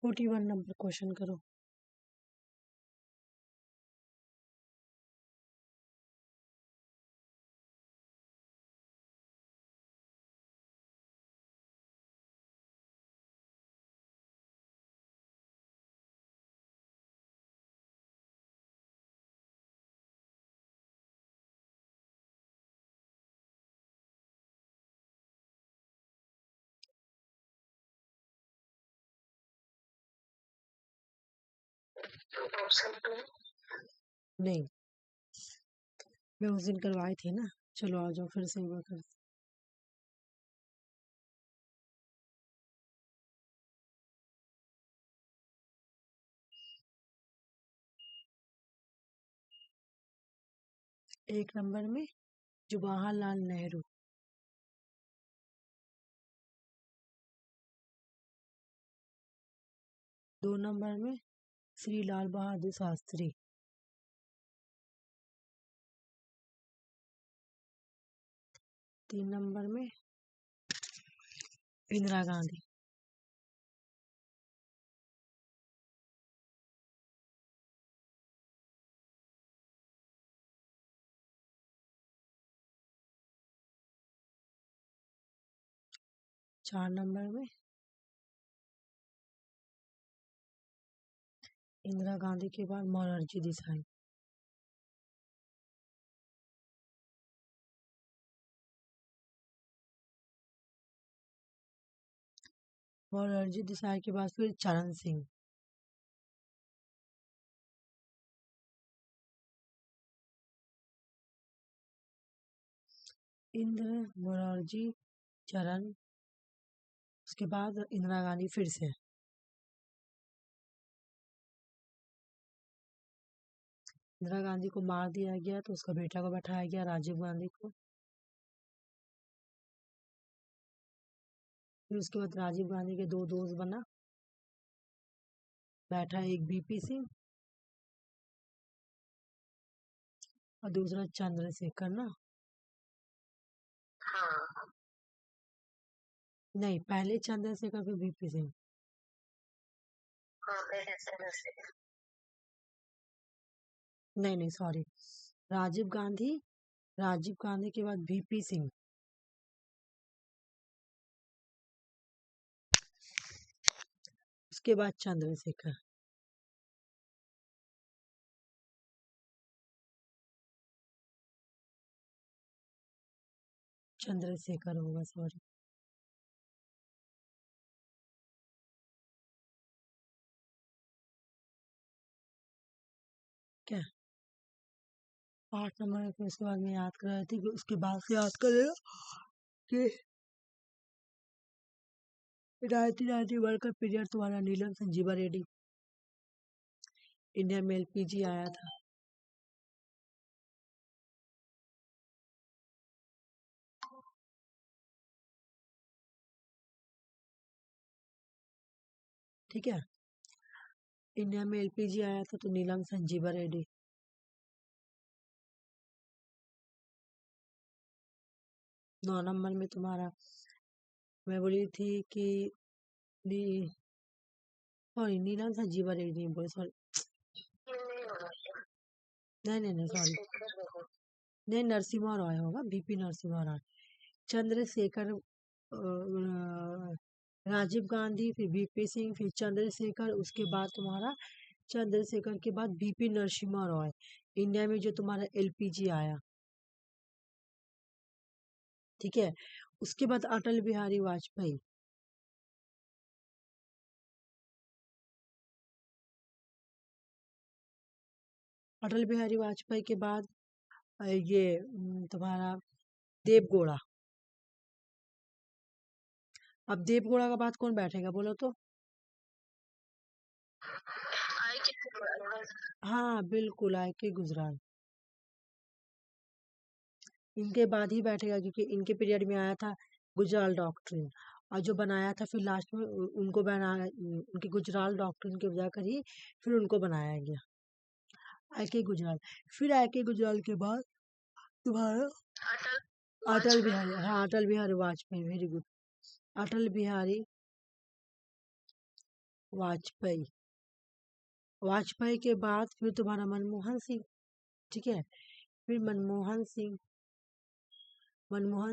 41 number question करो। नहीं, मैं उस दिन करवाई थी ना। चलो आ जाओ फिर से एक बार कर। एक नंबर में जवाहरलाल नेहरू, 2 नंबर में श्री लाल बहादुर शास्त्री, 3 नंबर में इंदिरा गांधी, 4 नंबर में इंदिरा गांधी के बाद मोरारजी देसाई, के बाद फिर चरण सिंह, इंदिरा, मोरारजी, चरण, उसके बाद इंदिरा गांधी फिर से। इंदिरा गांधी को मार दिया गया तो उसका बेटा को बैठाया गया, राजीव गांधी को। फिर उसके बाद राजीव गांधी के 2 दोस्त बना, बैठा एक बीपी सिंह और दूसरा चंद्रशेखर ना। नहीं, पहले चंद्रशेखर फिर बीपी सिंह। नहीं नहीं सॉरी, राजीव गांधी, राजीव गांधी के बाद बीपी सिंह, उसके बाद चंद्रशेखर। चंद्रशेखर होगा, सॉरी। क्या 8 नंबर पे उसके बाद में याद कर रही थी कि उसके बाद से याद कर लेना कि 1991 का पीरियड तुम्हारा नीलम संजीवा रेड्डी, इंडिया में एलपीजी आया था। ठीक है, इंडिया में एलपीजी आया था तो नीलम संजीवा रेड्डी। 9 नंबर में तुम्हारा, मैं बोली थी कि सॉरी नीलम संजीवा रेड्डी नहीं बोले, सॉरी। नहीं सॉरी, नहीं नरसिम्हा रॉय होगा, बीपी नरसिम्हा रॉय। चंद्रशेखर, राजीव गांधी, फिर बीपी सिंह, फिर चंद्रशेखर, उसके बाद तुम्हारा चंद्रशेखर के बाद बीपी नरसिम्हा रॉय, इंडिया में जो तुम्हारा एलपीजी आया। ठीक है, उसके बाद अटल बिहारी वाजपेयी, अटल बिहारी वाजपेयी के बाद ये तुम्हारा देवगौड़ा। अब देवगौड़ा के बाद कौन बैठेगा बोलो तो? हाँ बिल्कुल, आई के गुजराल। इनके बाद ही बैठेगा क्योंकि इनके पीरियड में आया था गुजराल डॉक्ट्रिन, और जो बनाया था फिर लास्ट में उनको बनाया, उनके गुजराल डॉक्ट्रिन की वजह कर ही फिर उनको बनाया गया, आई के गुजराल। फिर आई के गुजराल के बाद तुम्हारा अटल बिहारी, हाँ अटल बिहारी वाजपेयी, वेरी गुड। अटल बिहारी वाजपेयी। वाजपेयी के बाद फिर तुम्हारा मनमोहन सिंह, ठीक है। फिर मनमोहन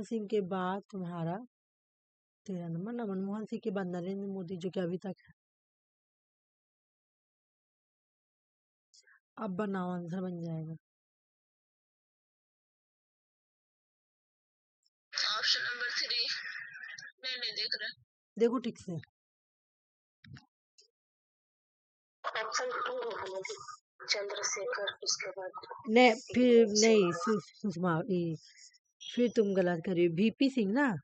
सिंह के बाद तुम्हारा 13 नंबर ना, मनमोहन सिंह के बाद नरेंद्र मोदी जो कि अभी तक है। अब बनाओ, आंसर बन जाएगा। ऑप्शन नंबर 3 नहीं देख रहा, देखो ठीक से। ऑप्शन 2 चंद्रशेखर, उसके बाद नहीं फिर नहीं, सुषमा फिर तुम गलत कर रही हो। वीपी सिंह ना,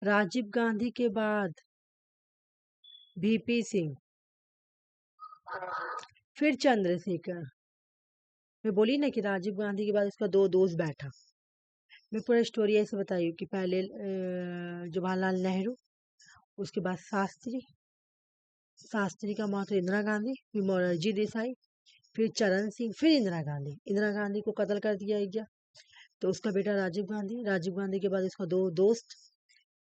राजीव गांधी के बाद वीपी सिंह, फिर चंद्रशेखर। मैं बोली ना कि राजीव गांधी के बाद उसका 2 दोस्त बैठा। मैं पूरा स्टोरी ऐसे बताई कि पहले जवाहरलाल नेहरू, उसके बाद शास्त्री का मौत इंदिरा गांधी, फिर मोरारजी देसाई, फिर चरण सिंह, फिर इंदिरा गांधी को कत्ल कर दिया गया। तो उसका बेटा राजीव गांधी के बाद इसका 2 दोस्त,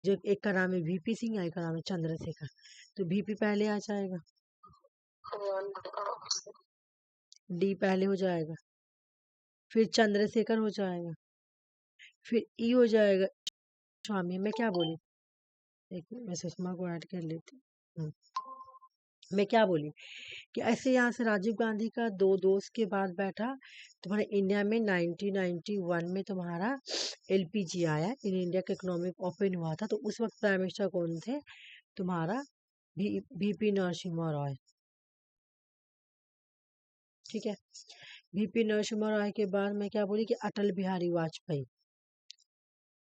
जो एक का नाम है वीपी सिंह, एक का नाम है चंद्रशेखर। तो वीपी पहले आ जाएगा, डी पहले हो जाएगा, फिर चंद्रशेखर हो जाएगा, फिर ई हो जाएगा। स्वामी, मैं क्या बोली, एक मिनट मैं सुषमा को ऐड कर लेती हूँ। मैं क्या बोली कि ऐसे यहाँ से राजीव गांधी का 2 दोस्त के बाद बैठा। तुम्हारे इंडिया में 1991 में तुम्हारा एलपीजी आया, इन इंडिया का इकोनॉमिक ओपन हुआ था। तो उस वक्त प्राइम मिनिस्टर कौन थे तुम्हारा, वीपी नरसिम्हा रॉय, ठीक है। वीपी नरसिम्हा रॉय के बाद मैं क्या बोली कि अटल बिहारी वाजपेयी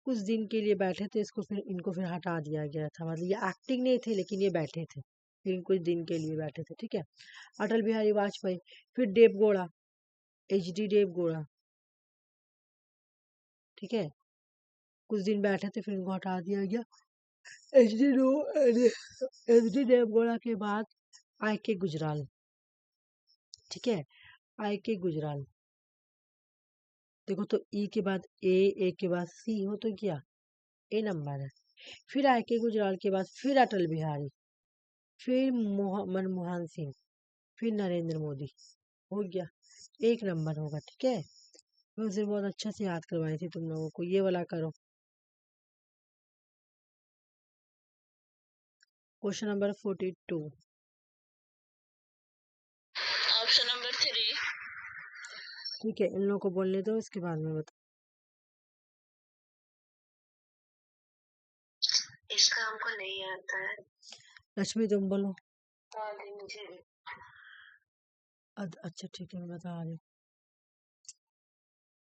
कुछ दिन के लिए बैठे थे, इनको फिर हटा दिया गया था। मतलब ये एक्टिंग नहीं थे, लेकिन ये बैठे थे, फिर कुछ दिन के लिए बैठे थे, ठीक है। अटल बिहारी वाजपेयी, फिर देवगौड़ा, एचडी देवगौड़ा, ठीक है। कुछ दिन बैठे थे, फिर इनको हटा दिया गया। एचडी देवगौड़ा के बाद आई के गुजराल, ठीक है। आई के गुजराल, देखो तो ई के बाद ए के बाद सी हो तो क्या, ए नंबर है। फिर आई के गुजराल के बाद फिर अटल बिहारी, फिर मनमोहन सिंह, फिर नरेंद्र मोदी, हो गया। 1 नंबर होगा, ठीक है। मैं उसे बहुत अच्छा से याद करवाई थी तुम लोगों को। ये वाला करो, क्वेश्चन नंबर 42। ऑप्शन नंबर 3, ठीक है, इन लोगों को बोलने दो, इसके बाद में बता। इसका हमको नहीं आता है। लक्ष्मी तुम बोलो। मुझे अच्छा ठीक है, मैं बता रही हूँ।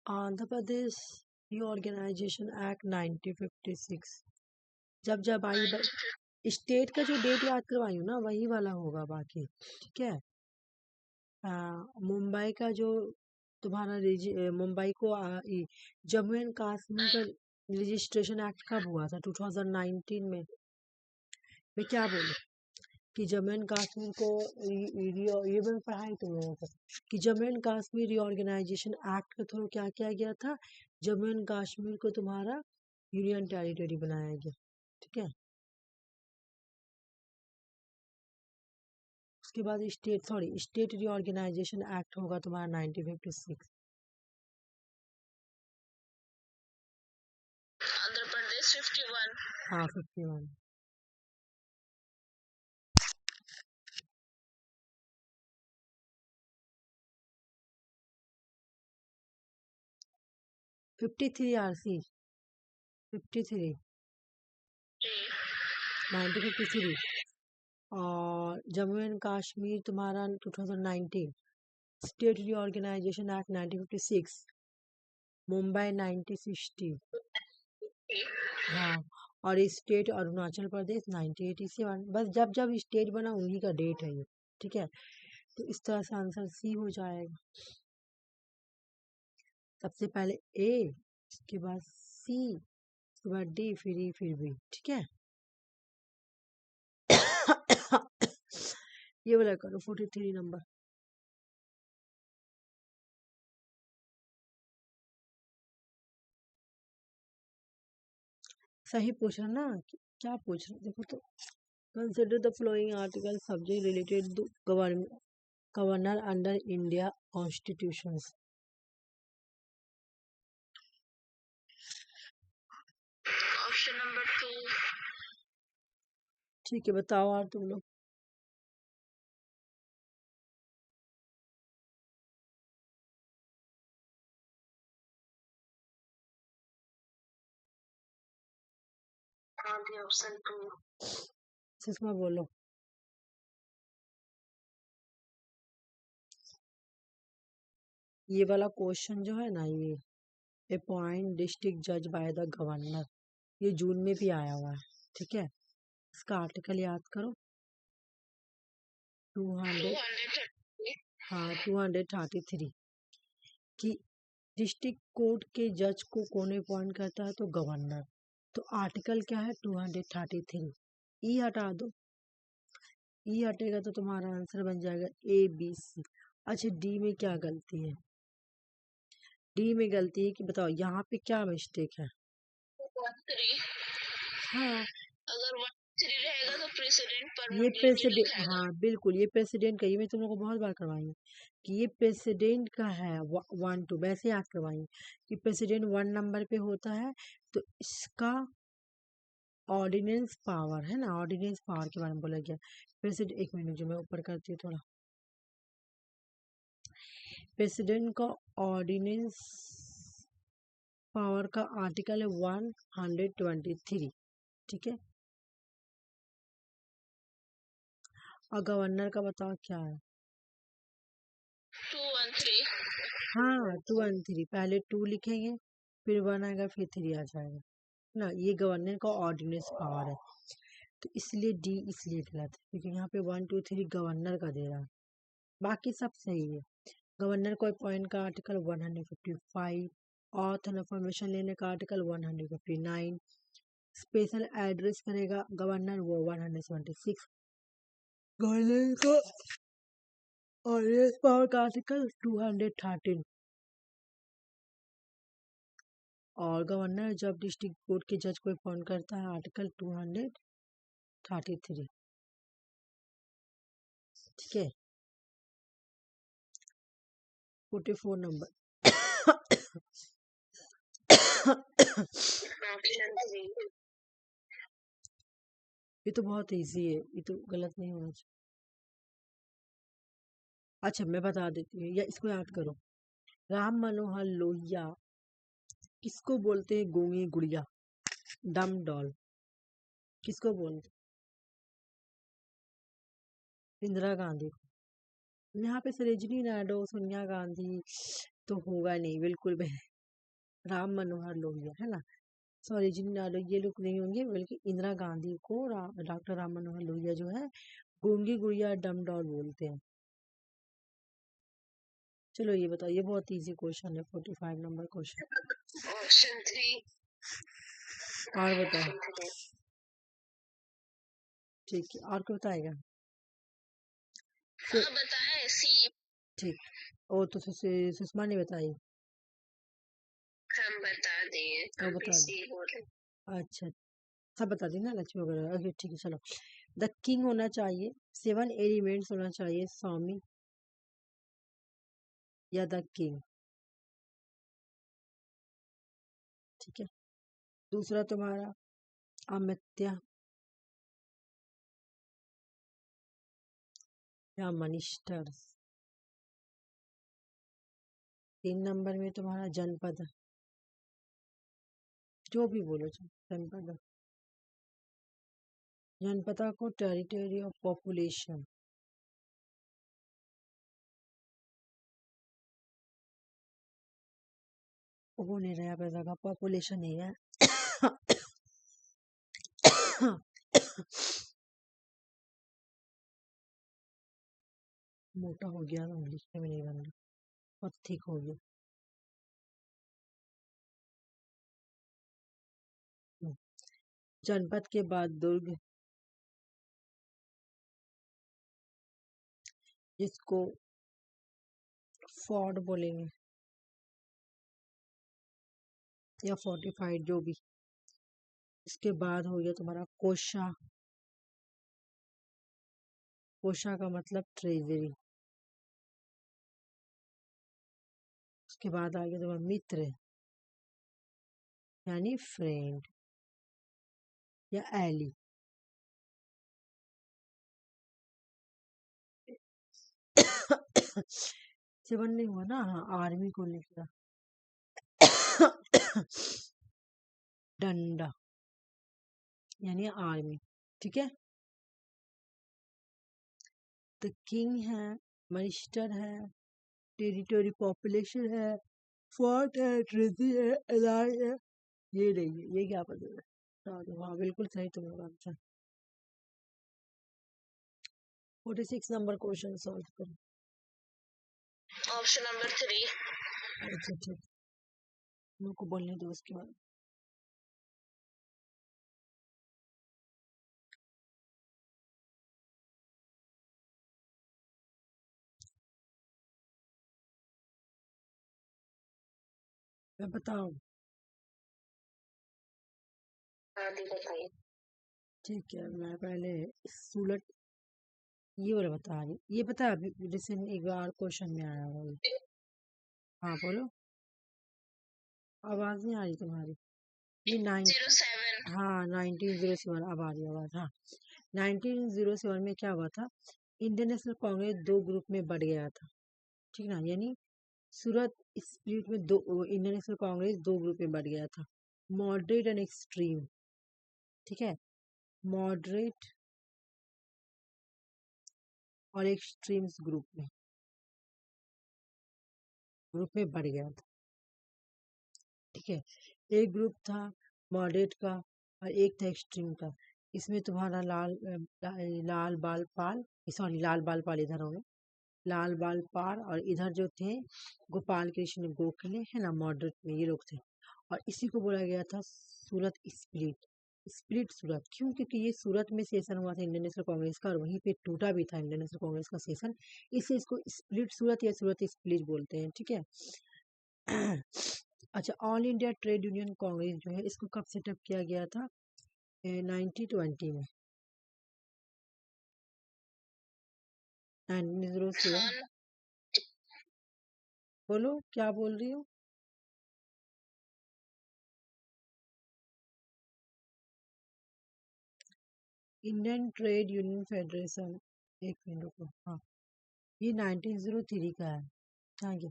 आंध्र प्रदेश रीऑर्गेनाइजेशन एक्ट 1956, जब आई स्टेट का जो डेट याद करवाई हूँ ना, वही वाला होगा बाकी, ठीक है। मुंबई का जो तुम्हारा मुंबई को जम्मू एंड कश्मीर का रजिस्ट्रेशन एक्ट कब हुआ था, 2019 में। मैं क्या बोलूँ कि जम्मू एंड कश्मीर को ये मैंने पढ़ाई तुम लोगों को कि Jammu and Kashmir reorganisation act के थ्रू क्या किया गया था, जम्मू एंड कश्मीर को तुम्हारा यूनियन टेरिटरी बनाया गया, ठीक है। उसके बाद स्टेट रीऑर्गेनाइजेशन एक्ट होगा तुम्हारा 1956। आंध्र प्रदेश 51, हाँ 51। RC 53 1953। और जम्मू एंड कश्मीर तुम्हारा 2019, स्टेट रीऑर्गेनाइजेशन एक्ट 1956, मुंबई 1960, हाँ। और स्टेट अरुणाचल प्रदेश 1987। बस जब जब स्टेट बना उन्हीं का डेट है ये, ठीक है। तो इस तरह से आंसर सी हो जाएगा। सबसे पहले ए, उसके बाद सी, उसके बाद डी, फिर ई, फिर बी, ठीक है। ये वाला करो 43 नंबर। सही पूछ रहा ना क्या पूछ रहा देखो तो। Consider the flowing article subject related to governor under India constitution. Option number 2। ठीक है बताओ और तुम लोग। ऑप्शन 2। सुषमा बोलो। ये वाला क्वेश्चन जो है ना ये अपॉइंट डिस्ट्रिक्ट जज बाय द गवर्नर, ये जून में भी आया हुआ है। ठीक है, इसका आर्टिकल याद करो 200 हाँ 233 कि डिस्ट्रिक्ट कोर्ट के जज को कौन अपॉइंट करता है तो गवर्नर। तो आर्टिकल क्या है 233। ई हटा दो, ई हटेगा तो तुम्हारा आंसर बन जाएगा ए बी सी। अच्छा डी में क्या गलती है? डी में गलती है कि बताओ यहाँ पे क्या मिस्टेक है? 3। हाँ अगर 1 3 रहेगा तो प्रेसिडेंट ये परमानेंटली प्रेसिडेंट, लिखाएगा। हाँ बिल्कुल ये प्रेसिडेंट का, ये मैं तुम लोग को बहुत बार करवाई हूँ कि ये प्रेसिडेंट का है 1 2 वैसे याद करवाई हूँ कि प्रेसिडेंट 1 नंबर पे होता है। तो इसका ऑर्डिनेंस पावर है ना, ऑर्डिनेंस पावर के बारे में बोला गया। प्रेसिडेंट, एक मिनट जो मैं ऊपर करती हूँ थोड़ा। प्रेसिडेंट का ऑर्डिनेंस पावर का आर्टिकल है 123। ठीक है, और गवर्नर का बताओ क्या है? 2 1 3। हाँ 2 और 3, पहले 2 लिखेंगे फिर 1 आएगा फिर 3 आ जाएगा ना। ये गवर्नर का ऑर्डिनेंस पावर है, तो इसलिए डी इसलिए गलत है क्योंकि यहाँ पे 1 2 3 गवर्नर का दे रहा है, बाकी सब सही है। गवर्नर को अपॉइंट का आर्टिकल 155, ऑथ इन्फॉर्मेशन लेने का आर्टिकल 159, स्पेशल एड्रेस करेगा गवर्नर वो 176, गवर्नर को ऑर्डिनेंस पावर का आर्टिकल 213, और गवर्नर जब डिस्ट्रिक्ट कोर्ट के जज को अपॉइंट करता है आर्टिकल 233। ठीक है, 44 नंबर। ऑप्शन 3। ये तो बहुत इजी है, ये तो गलत नहीं होना चाहिए। अच्छा मैं बता देती हूँ या इसको याद करो। राम मनोहर लोहिया किसको बोलते हैं? गूंगी गुड़िया, डम डॉल, किसको बोलते? इंदिरा गांधी को। यहाँ पे सरोजिनी नायडू सोनिया गांधी तो होगा नहीं बिल्कुल भी। राम मनोहर लोहिया है ना, सरोजिनी नायडू ये लोग नहीं होंगे, बल्कि इंदिरा गांधी को डॉक्टर राम मनोहर लोहिया जो है गूंगी गुड़िया डम डॉल बोलते हैं। चलो ये बताओ, ये बहुत इजी क्वेश्चन है, 45 नंबर क्वेश्चन। ऑप्शन 3। और बताओ। ठीक है, और क्या बताएगा? हाँ बताएं सी। ठीक, और तो सुषमा ने बताई। हम बता दिए, तो हम बता भी दो। सी बोले। अच्छा सब बता दी ना, लक्ष्मी वगैरह। ओके ठीक है चलो। द किंग होना चाहिए, 7 एलिमेंट्स होना चाहिए, स्वामी या द किंग। ठीक है, दूसरा तुम्हारा अमित्या या मनिस्टर। 3 नंबर में तुम्हारा जनपद, जो भी बोलो जनपद, जनपद को टेरिटरी ऑफ पॉपुलेशन। वो नहीं रहा पैसा का, पॉपुलेशन नहीं है। मोटा हो गया ना, लिखने में नहीं बन रहा, बहुत ठीक हो गया। जनपद के बाद दुर्ग, जिसको फोर्ट बोलेंगे या फोर्टिफाइड जो भी। इसके बाद हो गया तुम्हारा कोशा। कोशा का मतलब ट्रेजरी। उसके बाद आ गया तुम्हारा मित्र यानी फ्रेंड या एली। सेवन नहीं हुआ ना, हाँ आर्मी को लिखा। डंडा यानी आर्मी, ठीक है। द किंग है, मजिस्टर है, टेरिटरी पॉपुलेशन है, फोर्ट है, ट्रेजी है, एलाई है। ये नहीं है, ये क्या पता है। हाँ बिल्कुल सही तुम्हारा आंसर। 46 नंबर क्वेश्चन सॉल्व करो। Option number 3। अच्छा ठीक, मेरे को बोलने दो उसके बाद। मैं बताऊं? बताइए। ठीक है, मैं पहले सूरत ये वाला बता रही। ये पता है अभी रिसेंट एक बार क्वेश्चन में आया हुआ ये। हाँ बोलो, आवाज नहीं आ रही तुम्हारी। ये 07। हाँ 1907, अब आ रही आवाज। हाँ 1907 में क्या हुआ था, इंडियन नेशनल कांग्रेस दो ग्रुप में बढ़ गया था, ठीक ना। यानी सूरत स्प्लिट में दो, इंडियन नेशनल कांग्रेस दो ग्रुप में बढ़ गया था, मॉडरेट एंड एक्सट्रीम, ठीक है। मॉडरेट और एक्सट्रीम्स ग्रुप में बढ़ गया था, ठीक है। एक ग्रुप था मॉडरेट का और एक था एक्सट्रीम का। इसमें तुम्हारा लाल बाल पाल, सॉरी लाल बाल पाल इधर हो गए, लाल बाल पाल और इधर जो थे गोपाल कृष्ण गोखले है ना, मॉडरेट में ये लोग थे। और इसी को बोला गया था सूरत स्प्लिट। स्प्लिट सूरत क्यों? क्योंकि ये सूरत में सेशन हुआ था इंडियन नेशनल कांग्रेस का और वहीं पे टूटा भी था इंडियन नेशनल कांग्रेस का सेशन, इससे इसको स्प्लिट सूरत या सूरत स्प्लिट बोलते हैं, ठीक है। अच्छा, all India trade union Congress जो है इसको कब सेटअप किया गया था? 1920 में, 1907। बोलो क्या बोल रही हो? इंडियन ट्रेड यूनियन फेडरेशन, एक मिनट रुको, हाँ ये 1903 का है। आगे,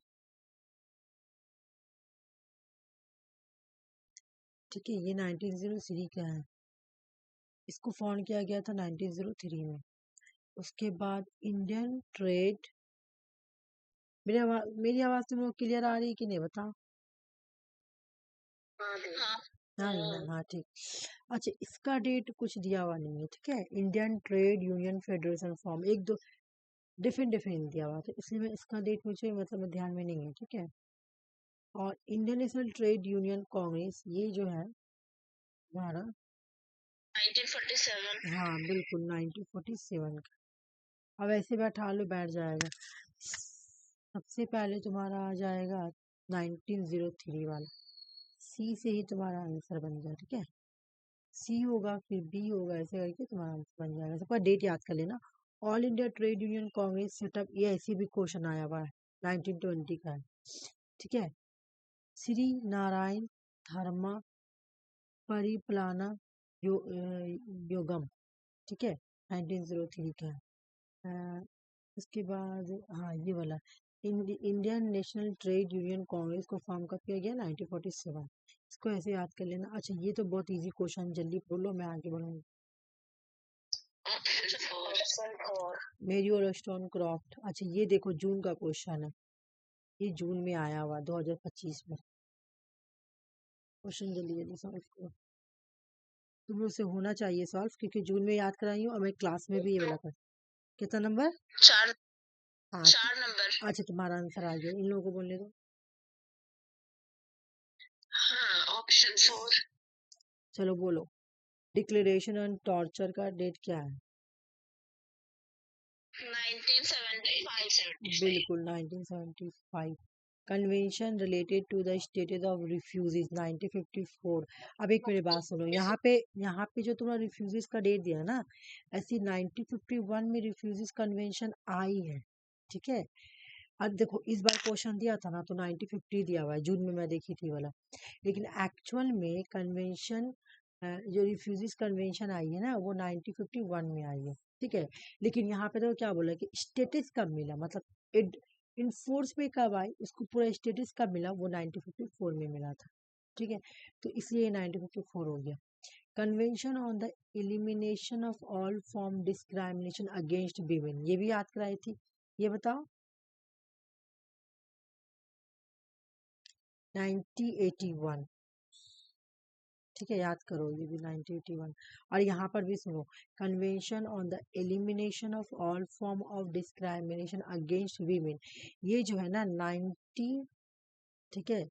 ठीक है, ये 1903 का है। इसको फाउंड किया गया था 1903 में। उसके बाद इंडियन ट्रेड, मेरी आवाज तुम लोग क्लियर आ रही है कि नहीं बताओ? हाँ ना, हाँ ठीक। अच्छा, इसका डेट कुछ दिया हुआ नहीं है, ठीक है। Indian trade union federation form, एक दो डिफरेंट डिफरेंट दिया हुआ था, इसलिए मैं इसका डेट मुझे मतलब ध्यान में नहीं है, ठीक है। और Indian national trade union Congress ये जो है हमारा 1947। हाँ बिल्कुल 1947 का। अब ऐसे बैठा लो बैठ जाएगा। सबसे पहले तुम्हारा आ जाएगा 1903 वाला, सी से ही तुम्हारा आंसर बन जाए, ठीक है। सी होगा फिर बी होगा, ऐसे करके तुम्हारा आंसर बन जाएगा। सबका डेट याद कर लेना। All India trade union Congress setup, ये ऐसे भी क्वेश्चन आया हुआ है, 1920 का है, ठीक है। श्री नारायण धर्मा परिपालना योगम, ठीक है, 1903 का है। उसके बाद हाँ ये वाला Indian national trade union Congress को फॉर्म कब किया गया? 1947। इसको ऐसे याद कर लेना। अच्छा ये तो बहुत इजी क्वेश्चन, जल्दी बोलो मैं आगे बढ़ूंगी। मेरी और स्टोन क्रॉफ्ट, अच्छा ये देखो जून का क्वेश्चन है, ये जून में आया हुआ 2025 में। क्वेश्चन जल्दी जल्दी सॉल्व करो, तुम लोग से होना चाहिए सॉल्व, क्योंकि जून में याद कराई हूँ और मैं क्लास में भी ये वाला कर। कितना नंबर? 4। हाँ 4 नंबर। अच्छा तुम्हारा आंसर आ गया, इन लोगों को बोलने दो। हाँ ऑप्शन 4। चलो बोलो, डिक्लेरेशन ऑन टॉर्चर का डेट क्या है? 1975। बिल्कुल 1975। Convention related to the status of refugees 1954। अब एक मेरी बात सुनो, यहाँ पे जो तुम्हारा रिफ्यूजीज का डेट दिया ना, ऐसी 1951 में रिफ्यूजीज कन्वेंशन आई है, ठीक है। अब देखो इस बार क्वेश्चन दिया था ना तो 1950 दिया हुआ है, जून में मैं देखी थी वाला, लेकिन एक्चुअल में कन्वेंशन जो रिफ्यूजीज कन्वेंशन आई है ना वो 1951 में आई है, ठीक है। लेकिन यहाँ पे तो क्या बोला कि स्टेटस कब मिला, मतलब इनफोर्स में कब आई, उसको पूरा स्टेटस कब मिला, वो 1954 में मिला था, ठीक है। तो इसलिए 1954 हो गया। Convention on the elimination of all form discrimination against women, ये भी याद कराई थी, ये बताओ। 1981, ठीक है, याद करो ये भी 1981। और यहाँ पर भी सुनो, convention on the elimination of all form of discrimination against women, ये जो है ना 90, ठीक है,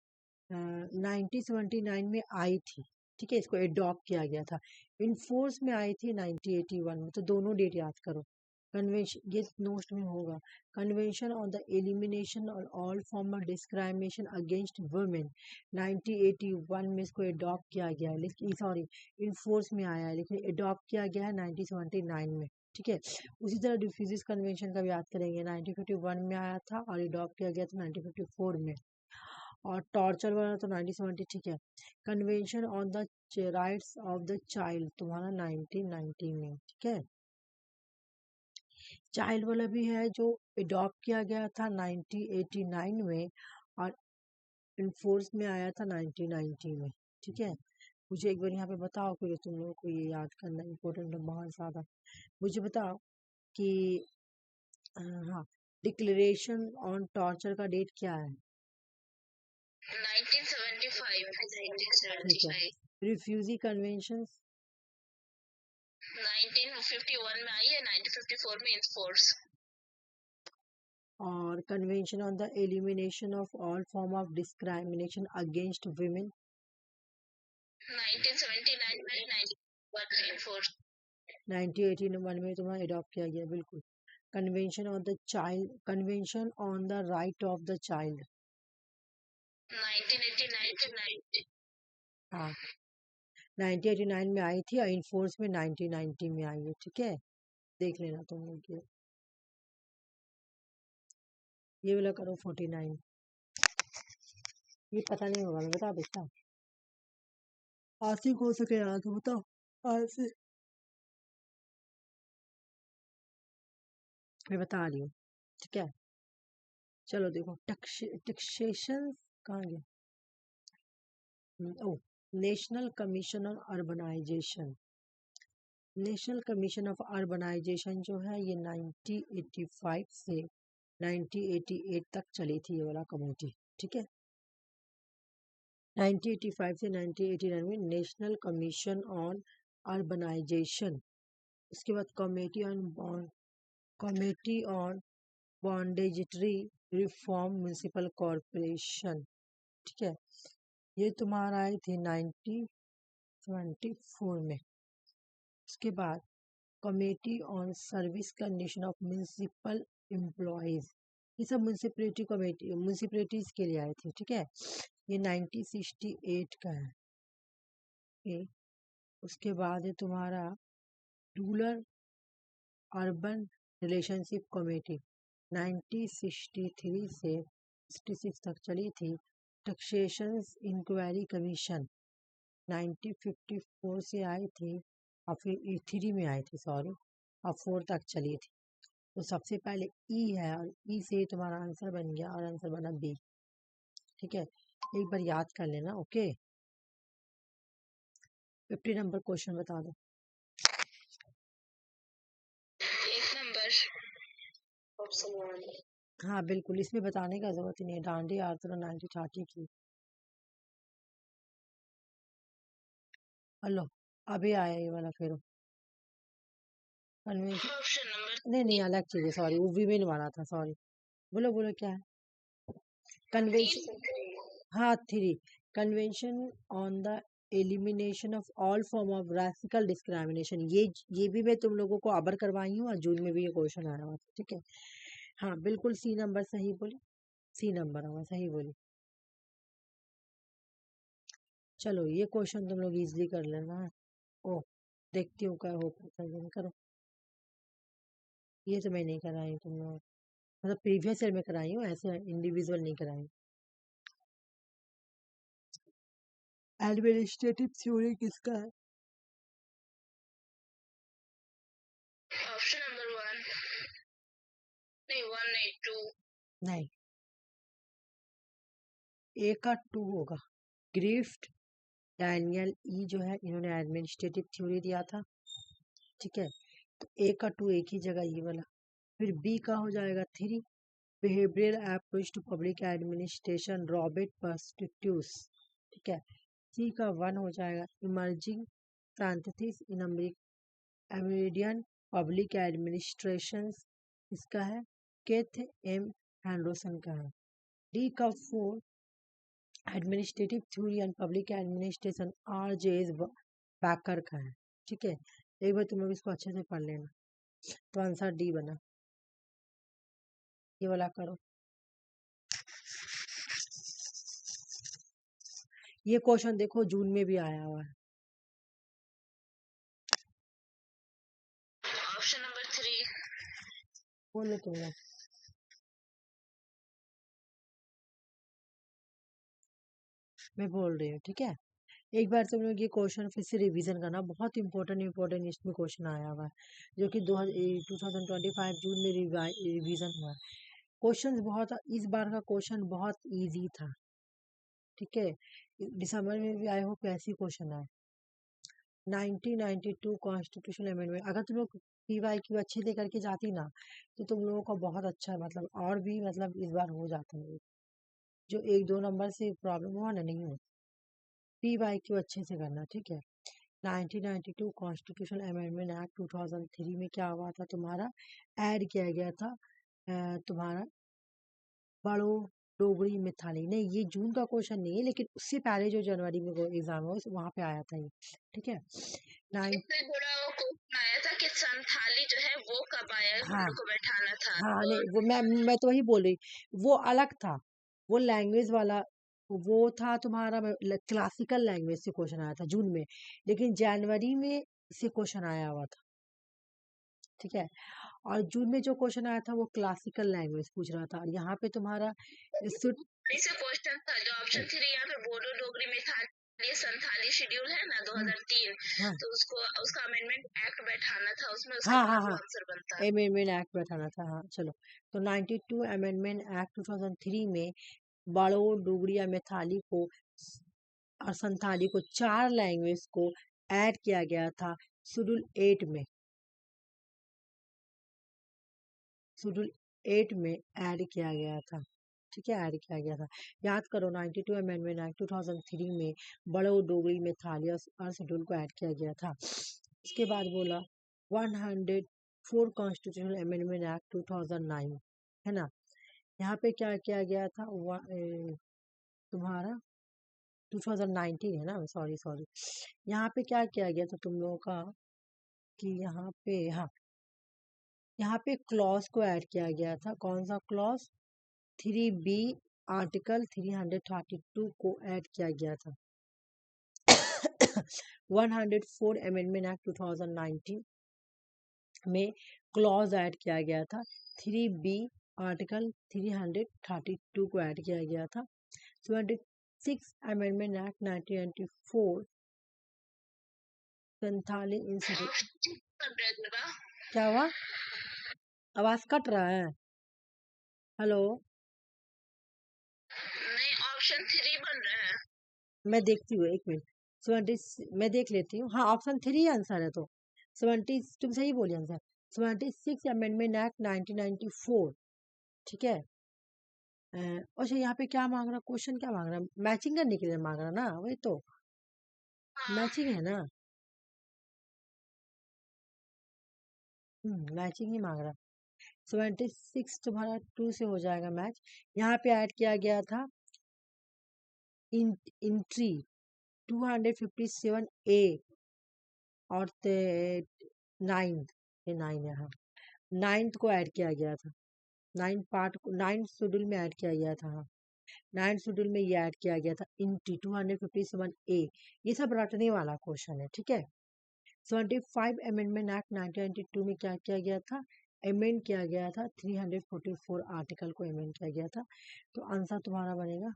1979 में आई थी, ठीक है, इसको एडॉप्ट किया गया था। इनफोर्स में आई थी 1981 में, तो दोनों डेट याद करो। कन्वेंशन, ये नोट में होगा, कन्वेंशन ऑन द एलिमिनेशन और all form of discrimination against women 1981 में इसको एडॉप्ट किया गया है, लेकिन सॉरी इनफोर्स में आया है, लेकिन एडॉप्ट किया गया है 1979 में, ठीक है। उसी तरह रिफ्यूजीज कन्वेंशन का भी याद करेंगे, 1951 में आया था और एडॉप्ट किया गया था 1954 में। और टॉर्चर वाला तो 1970, ठीक है। Convention on the rights of the child तुम्हारा 1990 में, ठीक है। चाइल्ड वाला भी है जो अडॉप्ट किया गया था 1989 में और इनफोर्स में आया था 1990 में, ठीक है। मुझे एक बार यहाँ पे बताओ, फिर तुम लोगों को ये याद करना इम्पोर्टेंट है बहुत ज़्यादा। मुझे बताओ कि हाँ, डिक्लेरेशन ऑन टॉर्चर का डेट क्या है? 1975। रिफ्यूजी कन्वेंशन 1951 में आई है, 1954 में इनफोर्स। और convention on the elimination of all form of discrimination against women 1979 में, 1981 में इनफोर्स। 1981 में तुम्हारा अडॉप्ट किया गया, बिल्कुल। Convention on the child, convention on the right of the child 1989 to 90। हाँ 1989 में आई थी और इनफोर्स में 1990 में आई है, ठीक है, देख लेना तुम लोग। ये वाला करो 49, ये पता नहीं होगा, मैं बता बेटा, आसिक हो सके याद हो, बताओ आसिक, मैं बता रही हूँ, ठीक है। चलो देखो, टैक्सेशन कहाँ गया, ओ, national commission on urbanisation, national commission of urbanisation जो है ये 1985 से 1988 तक चली थी, ये वाला कमेटी, ठीक है। 1985 से 1989 में नेशनल कमीशन ऑन अर्बनाइजेशन, उसके बाद कमेटी ऑन बॉन्डेजरी रिफॉर्म म्यूनिसिपल कॉरपोरेशन, ठीक है, ये तुम्हारा आई थी 1924 में। उसके बाद committee on service condition of municipal employees, ये सब म्यूनिसिपलिटी कमेटी म्यूनिसिपलिटीज के लिए आए थे, ठीक है, ये 1968 का है। उसके बाद है तुम्हारा रूरल अर्बन रिलेशनशिप कमेटी 1963 से 66 तक चली थी। टैक्सेशन इंक्वायरी कमीशन 1954 से आई थी और फिर 3 में आई थी, सॉरी, और 4 तक चली थी। तो सबसे पहले ई है और ई से तुम्हारा आंसर बन गया और आंसर बना बी, ठीक है, एक बार याद कर लेना, ओके। 50 नंबर क्वेश्चन बता दो। 1 नंबर ऑप्शन 1। हाँ बिल्कुल, इसमें बताने का जरूरत ही नहीं है, डांडी आर्थर 1930 की। हेलो, अभी आया ये वाला, फिर कन्वेंशन, ऑप्शन नंबर नहीं अलग चीज है, सॉरी, वो वीमेन वाला था, सॉरी। बोलो बोलो क्या है? कन्वेंशन, हाँ 3, convention on the elimination of all form of racial discrimination, ये भी मैं तुम लोगों को अबर करवाई हूँ और जून में भी ये क्वेश्चन आया हुआ था, ठीक है। हाँ बिल्कुल, सी नंबर सही बोली, सी नंबर होगा, सही बोली। चलो ये क्वेश्चन तुम लोग इजीली कर लेना है। ओ देखती हूँ क्या हो करो। ये तो मैं नहीं कराई तुम लोग, मतलब प्रीवियस ईयर में कराई हूँ, ऐसे इंडिविजुअल नहीं कराई। एडमिनिस्ट्रेटिव थ्योरी किसका है? ऑप्शन नंबर 1 नहीं 1 नहीं 2 नहीं, ए का 2 होगा। ग्रिफ्ट डैनियल ई जो है इन्होंने एडमिनिस्ट्रेटिव थ्योरी दिया था, ठीक है, तो ए का 2 एक ही जगह ये वाला। फिर बी का हो जाएगा 3, behavioural approach to public administration Robert Presthus, ठीक है। सी का 1 हो जाएगा emerging synthesis in American public administration, इसका है केथ एम हैंडरसन का है। डी का 4 administrative theory and public administration R J S Baker का है, ठीक है। एक बार तुम लोग इसको अच्छे से पढ़ लेना, तो आंसर डी बना। ये वाला करो। ये क्वेश्चन देखो जून में भी आया हुआ है। ऑप्शन नंबर 3 बोलो तुम लोग। मैं बोल रही हूँ, ठीक है। एक बार तुम लोग ये क्वेश्चन फिर से रिवीजन करना, बहुत इंपॉर्टेंट इसमें क्वेश्चन आया हुआ है, जो कि 2025 जून में रिवीजन हुआ है। क्वेश्चन बहुत, इस बार का क्वेश्चन बहुत इजी था, ठीक है। दिसंबर में भी आई होप ऐसी क्वेश्चन आए। 1992 कॉन्स्टिट्यूशनल अमेंडमेंट, अगर तुम लोग पीवाई क्यू अच्छे से करके जाती ना, तो तुम लोगों का बहुत अच्छा, मतलब और भी मतलब इस बार हो जाता है। जो 1-2 नंबर से प्रॉब्लम हुआ ना, नहीं हो। पीवाई क्यू अच्छे से करना, ठीक है। 1992 कॉन्स्टिट्यूशनल अमेंडमेंट एक्ट 2003 में क्या हुआ था तुम्हारा, ऐड किया गया था तुम्हारा बड़ो डोगरी मिथाली। नहीं, ये जून का क्वेश्चन नहीं है, लेकिन उससे पहले जो जनवरी में एग्जाम हुआ वहां पे आया था ये, ठीक है। इससे जुड़ा वो क्वेश्चन आया था कि संथाली जो है वो कब आया, हाँ उनको बैठाना था। हाँ, नहीं वो मैं तो वही बोल रही, वो अलग था, वो लैंग्वेज वाला, वो था तुम्हारा क्लासिकल लैंग्वेज से क्वेश्चन आया था जून में, लेकिन जनवरी में से क्वेश्चन आया हुआ था, ठीक है। और जून में जो क्वेश्चन आया था वो क्लासिकल लैंग्वेज पूछ रहा था, और यहाँ पे तुम्हारा ऐसे क्वेश्चन था जो ऑप्शन 3 यहाँ पे बोडो डोगरी में था, ये संथाली शेड्यूल है ना 2003, हाँ तो उसको उसका अमेंडमेंट एक्ट बैठाना था उसमें, उसके हाँ हाँ बाद वो हाँ, आंसर बनता। अमेंडमेंट एक्ट बैठाना था, हाँ चलो। तो 92 अमेंडमेंट एक्ट 2003 में बाड़ो डोगरी या मैथाली को और संथाली को 4 लैंग्वेज को ऐड किया गया था शेड्यूल 8 में, शेड्यूल 8 में ऐड किया गया था, ठीक है, ऐड किया गया था। याद करो 92 अमेंडमेंट एक्ट 2003 में बड़ो डोगरी मैथाली और शेड्यूल को ऐड किया गया था। उसके बाद बोला 104 कॉन्स्टिट्यूशनल अमेंडमेंट एक्ट 2009, है ना। यहाँ पे क्या किया गया था, तुम्हारा 2019 है ना, सॉरी। यहाँ पे क्या किया गया था तुम लोगों का, कि यहाँ पे, हाँ, यहाँ पे क्लॉज को ऐड किया गया था। कौन सा क्लॉज? 3B आर्टिकल 332 को ऐड किया गया था। 104 अमेंडमेंट एक्ट 2019 में क्लॉज ऐड किया गया था, 3B आर्टिकल 332 को ऐड किया गया था। 26 अमेंडमेंट एक्ट 1994 संथाली इंस्टीट्यूट। क्या हुआ? आवाज कट रहा है, हेलो। नहीं ऑप्शन 3 बन रहा है। मैं देखती हूँ, एक मिनट। 70 मैं देख लेती हूँ, हाँ ऑप्शन 3 आंसर है, तो 70 तुम सही बोली आंसर। 26 अमेंडमेंट एक्ट 1994, ठीक है। अच्छा यहाँ पे क्या मांग रहा, क्वेश्चन क्या मांग रहा, मैचिंग करने के लिए मांग रहा ना, वही तो मैचिंग है ना, मैचिंग ही मांग रहा। 76 तुम्हारा 2 से हो जाएगा मैच। यहाँ पे ऐड किया गया था इंट्री 257A और 9th, ये 9 है, हाँ 9th को ऐड किया गया था। 9 शेड्यूल में ऐड किया गया था। 9 शेड्यूल में ये ऐड किया गया था इंटू 257A। ये सब रटने वाला क्वेश्चन है, ठीक है। 75 अमेंडमेंट एक्ट 1992 में क्या किया गया था? अमेंड किया गया था 344 आर्टिकल को अमेंड किया गया था। तो आंसर तुम्हारा बनेगा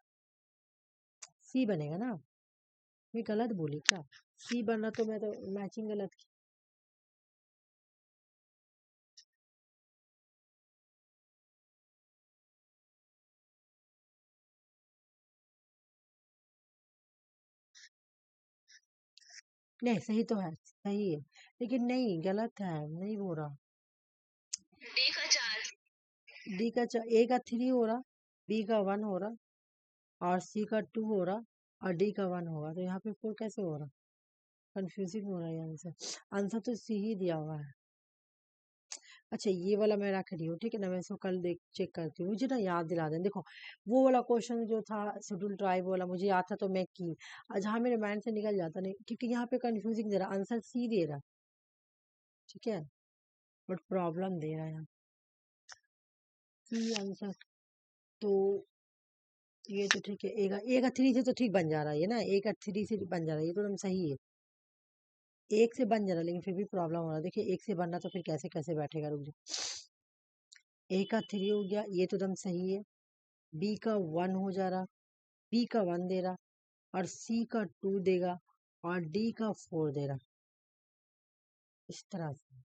सी बनेगा ना। मैं गलत बोली क्या? सी बनना तो मैं तो मैचिंग गलत की। नहीं सही तो है, सही है, लेकिन नहीं गलत है, नहीं हो रहा। डी का 4, डी का ए का 3 हो रहा, बी का 1 हो रहा और सी का 2 हो रहा और डी का 1 होगा, तो यहाँ पे 4 कैसे हो रहा? कंफ्यूजिंग हो रहा है आंसर। आंसर तो सी ही दिया हुआ है। अच्छा ये वाला मैं रख रही हूँ, ठीक है ना, मैं इसको कल देख चेक करती हूँ, मुझे ना याद दिला दें। देखो वो वाला क्वेश्चन जो था शेड्यूल ट्राइब वाला मुझे याद था तो मैं की, जहाँ मेरे माइंड से निकल जाता नहीं, क्योंकि यहाँ पे कंफ्यूजिंग दे रहा, आंसर सी दे रहा, ठीक है, बट प्रॉब्लम दे रहा है सी आंसर। तो ये तो ठीक है, ए का 3 से तो ठीक बन जा रहा है ये ना, ए का 3 से बन जा रहा है, ये तो एकदम सही है। एक से बन जा रहा है लेकिन फिर भी प्रॉब्लम हो रहा है। देखिए एक से बनना तो फिर कैसे कैसे बैठेगा, रुक जाओ। ए का 3 हो गया, ये तो एकदम सही है। बी का 1 हो जा रहा, बी का 1 दे रहा और सी का 2 देगा और डी का 4 दे रहा, इस तरह से,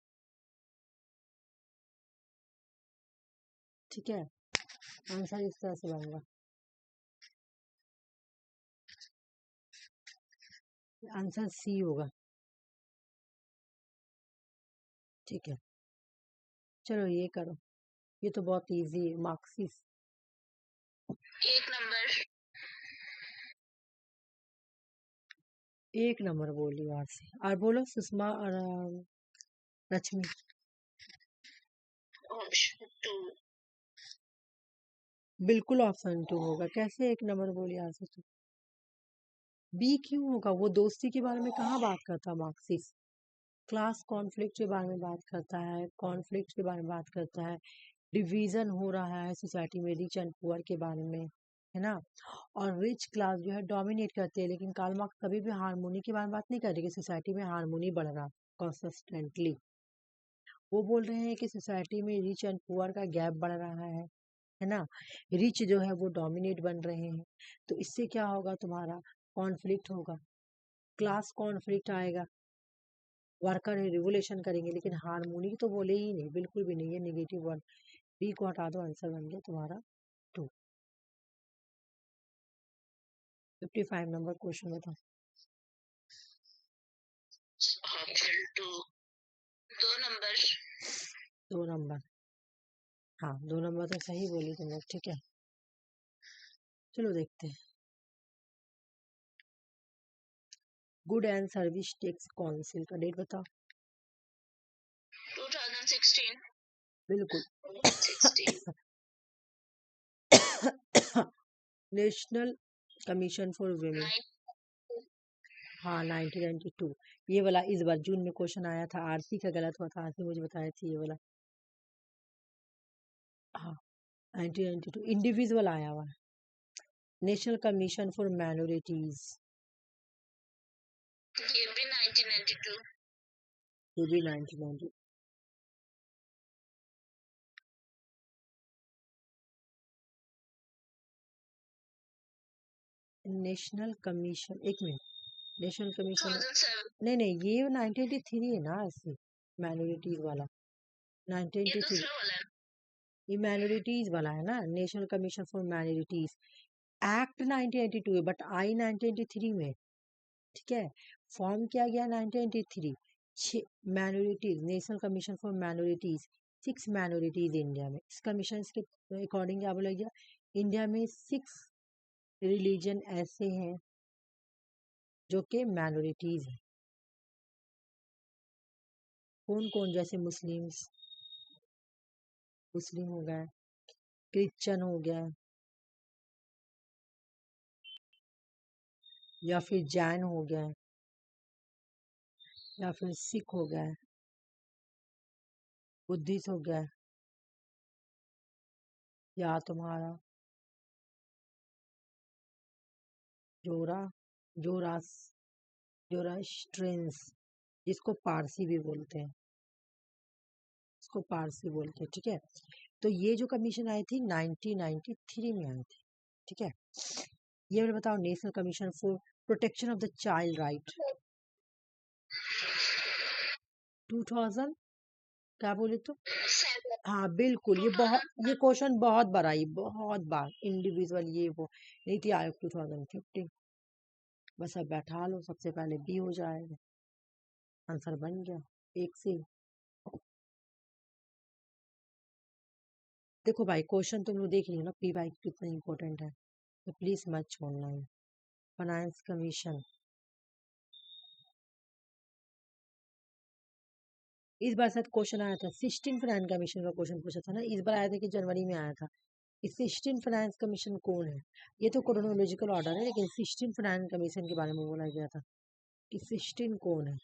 ठीक है। आंसर इस तरह से बनेगा, आंसर सी होगा, ठीक है। चलो ये करो, ये तो बहुत इजी है, मार्क्सिस। 1 नंबर। 1 नंबर बोली आज से, और बोलो सुषमा और लक्ष्मी। ऑप्शन 2। बिल्कुल ऑप्शन 2 होगा, कैसे 1 नंबर बोली आज से तुम? बी क्यों होगा? वो दोस्ती के बारे में कहाँ बात करता मार्क्सिस? क्लास कॉन्फ्लिक्ट के बारे में बात करता है, कॉन्फ्लिक्ट के बारे में बात करता है, डिवीजन हो रहा है सोसाइटी में रिच एंड पुअर के बारे में, है ना। और रिच क्लास जो है डोमिनेट करती है, लेकिन कार्ल मार्क्स कभी भी हार्मोनी के बारे में बात नहीं कर रही कि सोसाइटी में हार्मोनी बढ़ रहा कंसिस्टेंटली। वो बोल रहे हैं कि सोसाइटी में रिच एंड पुअर का गैप बढ़ रहा है ना। रिच जो है वो डोमिनेट बन रहे हैं, तो इससे क्या होगा, तुम्हारा कॉन्फ्लिक्ट होगा, क्लास कॉन्फ्लिक्ट आएगा, वर्कर रिवोल्यूशन करेंगे, लेकिन हार्मोनी तो बोले ही नहीं, बिल्कुल भी नहीं है, नेगेटिव वन। बी को हटा दो, आंसर बन गया तुम्हारा 2। 55 नंबर क्वेश्चन बताओ। ऑप्शन 2। 2 नंबर। 2 नंबर, हाँ 2 नंबर तो सही बोली तुम लोग, ठीक है। चलो देखते हैं, good and service tax council का डेट बताओ। 2016। बिल्कुल 16। National commission for women, 9। हाँ 1992। ये वाला इस बार जून में क्वेश्चन आया था, आरती का गलत हुआ था, आरती मुझे बताया थी ये वाला, हाँ 1992 इंडिविजुअल आया हुआ है। नेशनल कमीशन फॉर माइनॉरिटीज, ये भी 1992। ये भी 1990। नेशनल कमीशन, एक मिनट, नेशनल कमीशन, 2007। नहीं नहीं ये 1983 है ना, ऐसे माइनॉरिटीज वाला ये 1983, दूसरा वाला है। ये माइनॉरिटीज वाला है ना, national commission for minorities act 1982 है, बट आई 1983 में, ठीक है। फॉर्म किया गया 1983, 6 minorities, national commission for minorities, 6 minorities India में। इस कमीशन के अकॉर्डिंग क्या बोला गया, इंडिया में 6 रिलीजन ऐसे हैं जो कि माइनॉरिटीज हैं। कौन कौन? जैसे मुस्लिम्स, मुस्लिम हो गए, क्रिश्चियन हो गया, या फिर जैन हो गया, या फिर सिख हो गया, बुद्धिस्ट हो गया, या तुम्हारा जोरा जोरास जोरास्ट्रेंस, जिसको पारसी भी बोलते हैं, इसको पारसी बोलते हैं। ठीक है, तो ये जो कमीशन आई थी 1993 में आई थी। ठीक है, ये मुझे बताओ, national commission for protection of the child right 2000 क्या बोले तो? हाँ बिल्कुल, ये क्वेश्चन बहुत बार आई, बहुत बार, इंडिविजुअल ये वो। नीति आयोग 2015। बस अब बैठा लो, सबसे पहले बी हो जाएगा, आंसर बन गया एक से। देखो भाई, क्वेश्चन तुम लोग देख लियो ना, पी वाई कितना इंपॉर्टेंट है, तो प्लीज मत छोड़ना है। फाइनेंस कमीशन, इस बार शायद क्वेश्चन आया था, 16 फाइनेंस कमीशन का क्वेश्चन पूछा था ना, इस बार आया था कि जनवरी में आया था। 16 फाइनेंस कमीशन कौन है? ये तो क्रोनोलॉजिकल ऑर्डर है, लेकिन 16 फाइनेंस कमीशन के बारे में बोला गया था कि 16 कौन है,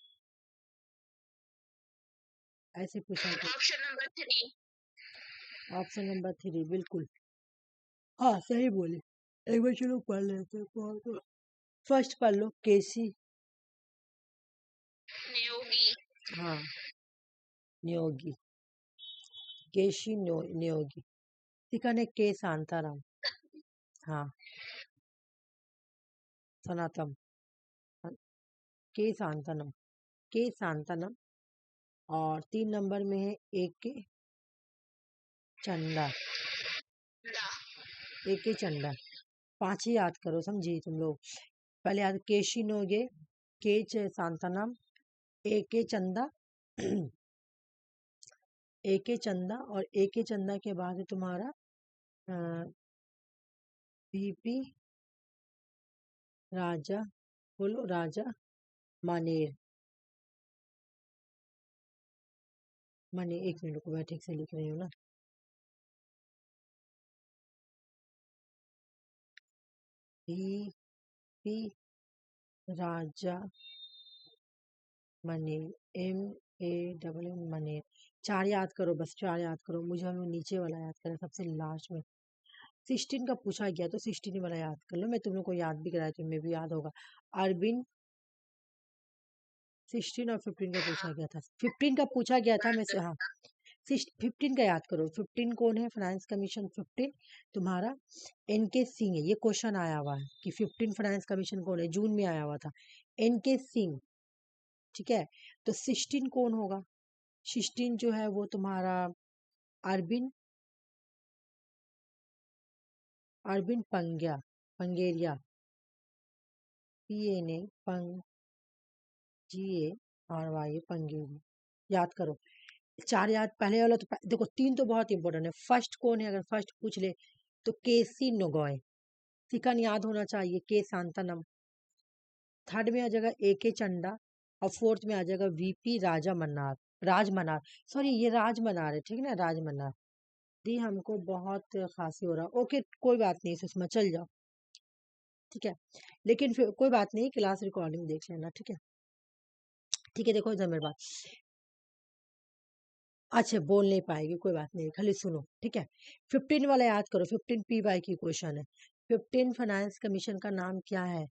ऐसे पूछा गया। Option number 3। ऑप्शन नंबर 3 बिल्कुल, हाँ सही बोले। एक बार चलो पढ़ लेते हैं, फर्स्ट पढ़ लो, केसी। नियोगी। हाँ, नियोगी, केशी नियोगी। सेकंड है के शांताराम। हाँ, सनातन, के शांतनम, के शांतनम। और 3 नंबर में है ए के चंदा, ए के चंदा। 5 ही याद करो, समझी तुम लोग। पहले याद, केशी नोगे, के शांतनम, ए के चंदा, ए के चंदा, और ए के चंदा के बाद है तुम्हारा बीपी राजा, बोलो राजा मानेर। मने, एक मिनट को मैं ठीक से लिख रही हूँ ना। बीपी राजा मनेर, MANNER। मनेर। 4 याद करो, बस 4 याद करो, मुझे हमें नीचे वाला याद करें सबसे लास्ट में। 16 का पूछा गया तो 16 वाला याद कर लो, मैं तुम लोग को याद भी कराया, तुम्हें भी याद होगा। अरविंद, 16 और 15 का पूछा गया था, 15 का पूछा गया था मैं से, हाँ 15 का याद करो। 15 कौन है? फाइनेंस कमीशन 15 तुम्हारा NK सिंह है। ये क्वेश्चन आया हुआ है कि 15 फाइनेंस कमीशन कौन है, जून में आया हुआ था, NK सिंह। ठीक है, तो 16 कौन होगा? 16 जो है वो तुम्हारा अरविंद, अरविंद पंगेरिया, PNA GARY पंगेरिया। याद करो, 4 याद, पहले वाला तो देखो, 3 तो बहुत इंपॉर्टेंट है। फर्स्ट कौन है, अगर फर्स्ट पूछ ले तो केसी नोगॉय। सेकंड याद होना चाहिए के शांतनम। थर्ड में आ जाएगा ए के चंदा, और फोर्थ में आ जाएगा VP राजा मन्नार, राजमनार। सॉरी, ये राजमनार है, ठीक है ना, राजमनार। दी हमको बहुत खांसी हो रहा, ओके कोई बात नहीं सुषमा, चल जाओ। ठीक है, लेकिन फिर कोई बात नहीं, क्लास रिकॉर्डिंग देख लेना, ठीक है। ठीक है, देखो इधर मेरी बात, अच्छा बोल नहीं पाएगी, कोई बात नहीं, खाली सुनो, ठीक है। 15 वाला याद करो, 15 PY की क्वेश्चन है। 15 फाइनेंस कमीशन का नाम क्या है?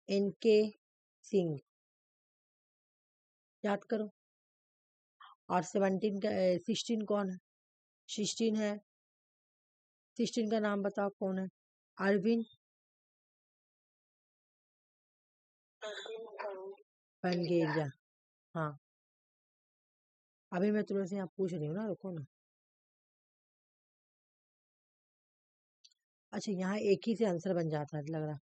NK सिंह, याद करो। और 17 का 16 कौन है? 16 है, 16 का नाम बताओ कौन है? अरविंद पंगेरिया। हाँ, अभी मैं तुमसे यहाँ पूछ रही हूँ ना, रुको ना। अच्छा, यहाँ एक ही से आंसर बन जाता है लग रहा,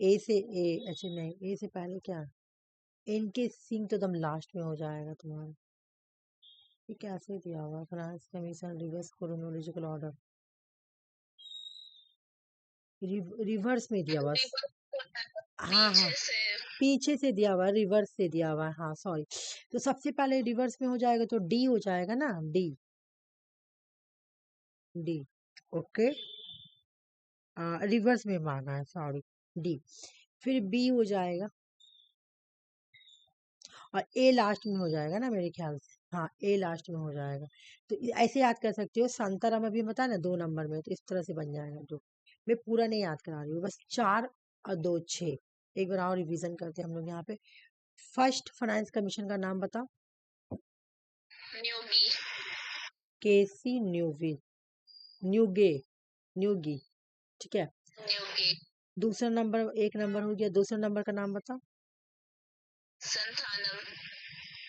ए से ए, अच्छा नहीं, ए से पहले क्या? इनके सिंह तो एकदम लास्ट में हो जाएगा तुम्हारा। ये कैसे दिया हुआ? Finance commission reverse chronological order, reverse में दिया हुआ। हाँ हाँ, पीछे से। पीछे से दिया हुआ है, रिवर्स से दिया हुआ है, हाँ सॉरी। तो सबसे पहले रिवर्स में हो जाएगा तो डी हो जाएगा ना, डी, डी, ओके। रिवर्स में मांगा है, सॉरी, डी। फिर बी हो जाएगा, और ए लास्ट में हो जाएगा ना मेरे ख्याल से। हाँ ए लास्ट में हो जाएगा। तो ऐसे याद कर सकते हो। शांताराम अभी बता ना 2 नंबर में, तो इस तरह से बन जाएगा। तो मैं पूरा नहीं याद करा रही हूँ, बस 4 और 2 6। एक बार और रिवीजन करते हैं हम लोग यहाँ पे। फर्स्ट फाइनेंस कमीशन का नाम बताओ। न्यूगी। केसी न्यूवी, न्यूगे, न्यूगी, ठीक है। न्यूगी। दूसरा नंबर, 1 नंबर हो गया। दूसरा नंबर का नाम बताओ। संथानम।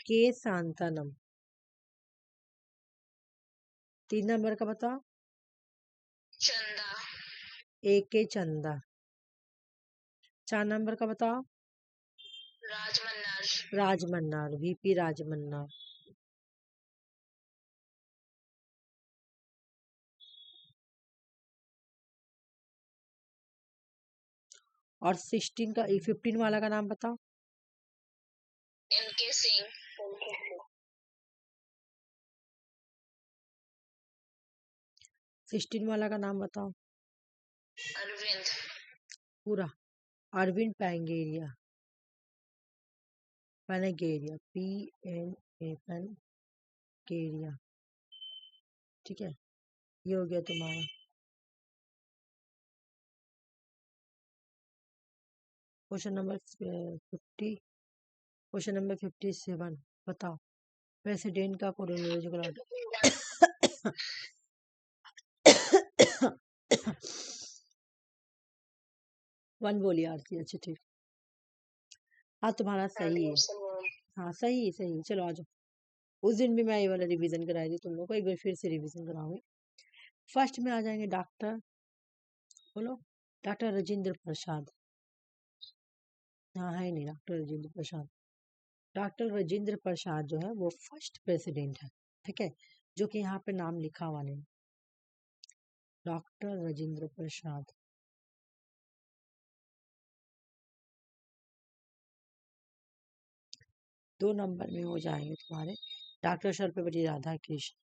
के शांतानम। 3 नंबर का बताओ। चंदा। ए के चंदा। 4 नंबर का बताओ। राजमन्नार। राजमन्नार, वीपी राजमन्नार। और 15 वाला का नाम बताओ। एनके सिंह। 16 वाला का नाम बताओ अरविंद। पूरा। अरविंद पैंगेरिया, पैनेगेरिया, PNAPN केरिया, ठीक है। ये हो गया तुम्हारा। क्वेश्चन नंबर 50, क्वेश्चन नंबर 57 बताओ। प्रेसिडेंट का क्रोनोलॉजिकल ऑर्डर। 1 बोलिए आरती। अच्छा ठीक। हाँ तुम्हारा सही है। हाँ सही सही, चलो आ जाओ। उस दिन भी मैं ये वाला रिवीजन कराई थी तुम लोग को, एक बार फिर से रिवीजन कराऊंगी। फर्स्ट में आ जाएंगे डॉक्टर, बोलो। डॉक्टर राजेंद्र प्रसाद। हाँ है नहीं डॉक्टर राजेंद्र प्रसाद। डॉक्टर राजेंद्र प्रसाद जो है वो फर्स्ट प्रेसिडेंट है, ठीक है, जो कि यहाँ पे नाम लिखा हुआ नहीं। डॉक्टर राजेंद्र प्रसाद। दो नंबर में हो जाएंगे तुम्हारे डॉक्टर सर्वपल्ली राधा कृष्ण।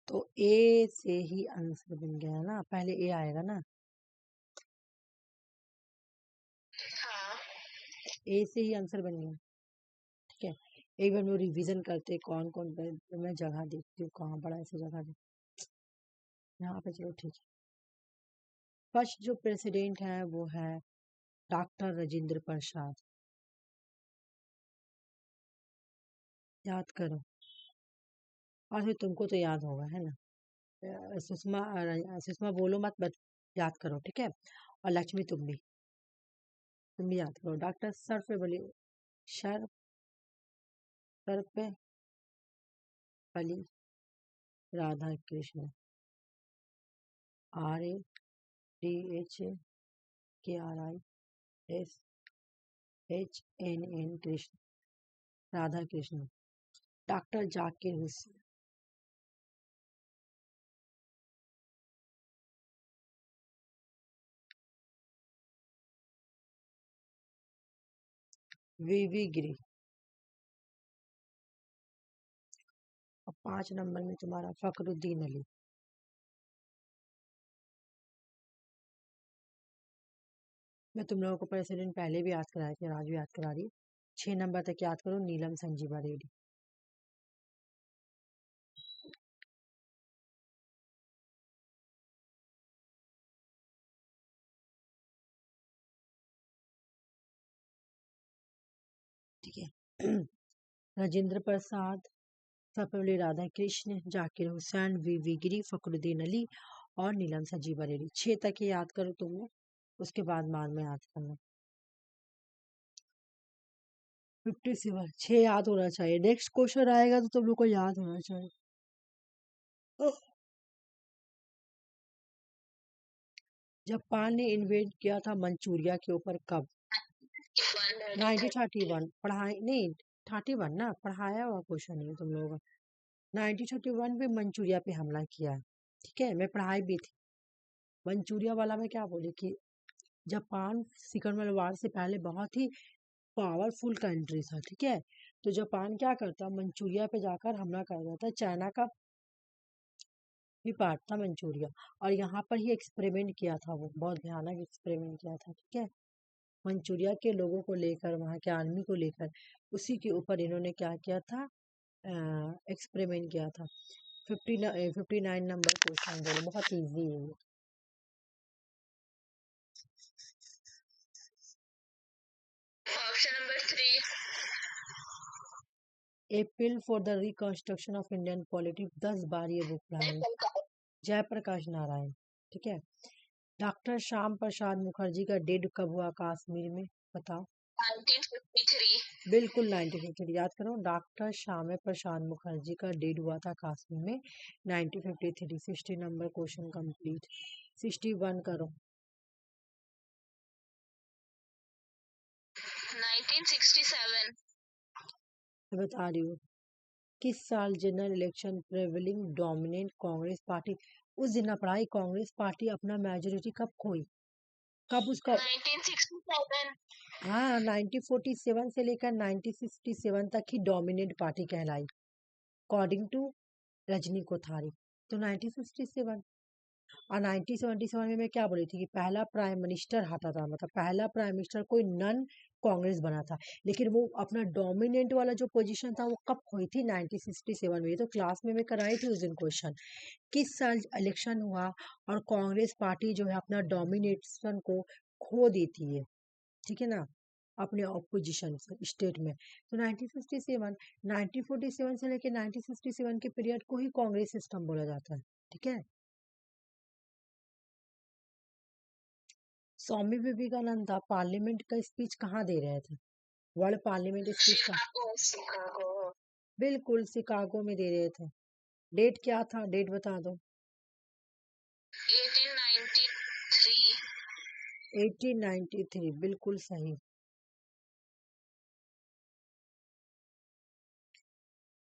तो ए से ही आंसर बन गया ना, पहले ए आएगा ना। हाँ। ए से ही आंसर बन गया, ठीक है। एक बार मैं रिवीजन करते कौन कौन मैं जगह देखती हूँ कहाँ बड़ा ऐसी जगह दे यहाँ पे। चलो ठीक है। फर्स्ट जो प्रेसिडेंट है वो है डॉक्टर राजेंद्र प्रसाद। याद करो। और फिर तुमको तो याद होगा है ना। सुषमा बोलो मत, बट याद करो, ठीक है। और लक्ष्मी तुम भी याद करो। डॉक्टर सर पे बोली, सर सर पे पली राधा कृष्ण। RADHAKRISHNN कृष्ण, राधा कृष्ण। डॉक्टर जाकिर हुसैन। वीवी गिरी। और 5 नंबर में तुम्हारा फखरुद्दीन अली। मैं तुम लोगों को प्रेसिडेंट पहले भी याद कराए थे, आज भी याद करा रही। 6 नंबर तक याद करो। नीलम संजीवा रेड्डी। ठीक है। राजेंद्र प्रसाद, सर्वपल्ली राधा कृष्ण, जाकिर हुसैन, वीवी गिरी, फखरुद्दीन अली और नीलम संजीवा रेड्डी। 6 तक ही याद करो तुम लोग, उसके बाद में याद करना। 57 6 याद होना चाहिए। नेक्स्ट क्वेश्चन आएगा तो तुम लोग को याद होना चाहिए। जापान ने इन्वेंट किया था मंचूरिया के ऊपर कब? 1931 पढ़ाई नहीं, 31 ना पढ़ाया हुआ क्वेश्चन है तुम लोगों का। 1931 में मंचूरिया पे हमला किया है, ठीक है। मैं पढ़ाई भी थी। मंचूरिया वाला में क्या बोले कि जापान सेकंड वर्ल्ड वार से पहले बहुत ही पावरफुल कंट्री था, ठीक है। तो जापान क्या करता, मंचूरिया पे जाकर हमला कर देता। चाइना का भी पार्ट था मंचूरिया, और यहाँ पर ही एक्सपेरिमेंट किया था। वो बहुत भयानक एक्सपेरिमेंट किया था, ठीक है। मंचूरिया के लोगों को लेकर, वहाँ के आर्मी को लेकर, उसी के ऊपर इन्होंने क्या किया था, एक्सपेरिमेंट किया था। 59 नंबर क्वेश्चन बोलो, बहुत इजी है ये। Option number 3। A pill for the reconstruction of Indian polity, 10 बार ये बुक पढ़ाई, जयप्रकाश नारायण। ठीक है। डॉक्टर श्याम प्रसाद मुखर्जी का डेड कब हुआ कश्मीर में, बताओ। 1953। बिल्कुल 1953, याद करो। डॉक्टर श्याम प्रसाद मुखर्जी का डेड हुआ था कश्मीर में 1953। 60 नंबर क्वेश्चन कंप्लीट। 61 करो। 1967। मैं बता रही हूँ। किस साल general election prevailing dominant Congress party, उस दिन पढ़ाई, कांग्रेस पार्टी अपना मेजोरिटी कब खोई, कब उसका। 1967। हाँ, 1947 से लेकर 1967 तक ही डोमिनेंट पार्टी कहलाई, अकॉर्डिंग टू रजनी कोठारी। तो 1967 और 1977 में मैं क्या बोली थी कि पहला प्राइम मिनिस्टर हटा था, मतलब पहला प्राइम मिनिस्टर कोई नन कांग्रेस बना था, लेकिन वो अपना डोमिनेंट वाला जो पोजीशन था वो कब खोई थी, 1967 में। ये तो क्लास में मैं कराई थी उस दिन क्वेश्चन। किस साल इलेक्शन हुआ और कांग्रेस पार्टी जो है अपना डोमिनेशन को खो देती है, ठीक है ना, अपने ऑपोजिशन से स्टेट में। तो 1957, 1947 से लेकर 1967 के पीरियड को ही कांग्रेस सिस्टम बोला जाता है। ठीक है। स्वामी विवेकानंद पार्लियामेंट का स्पीच कहाँ दे रहे थे, वर्ल्ड पार्लियामेंट स्पीच का। शिकागो। बिल्कुल शिकागो में दे रहे थे। डेट क्या था, डेट बता दो। 1893। 1893, बिल्कुल सही।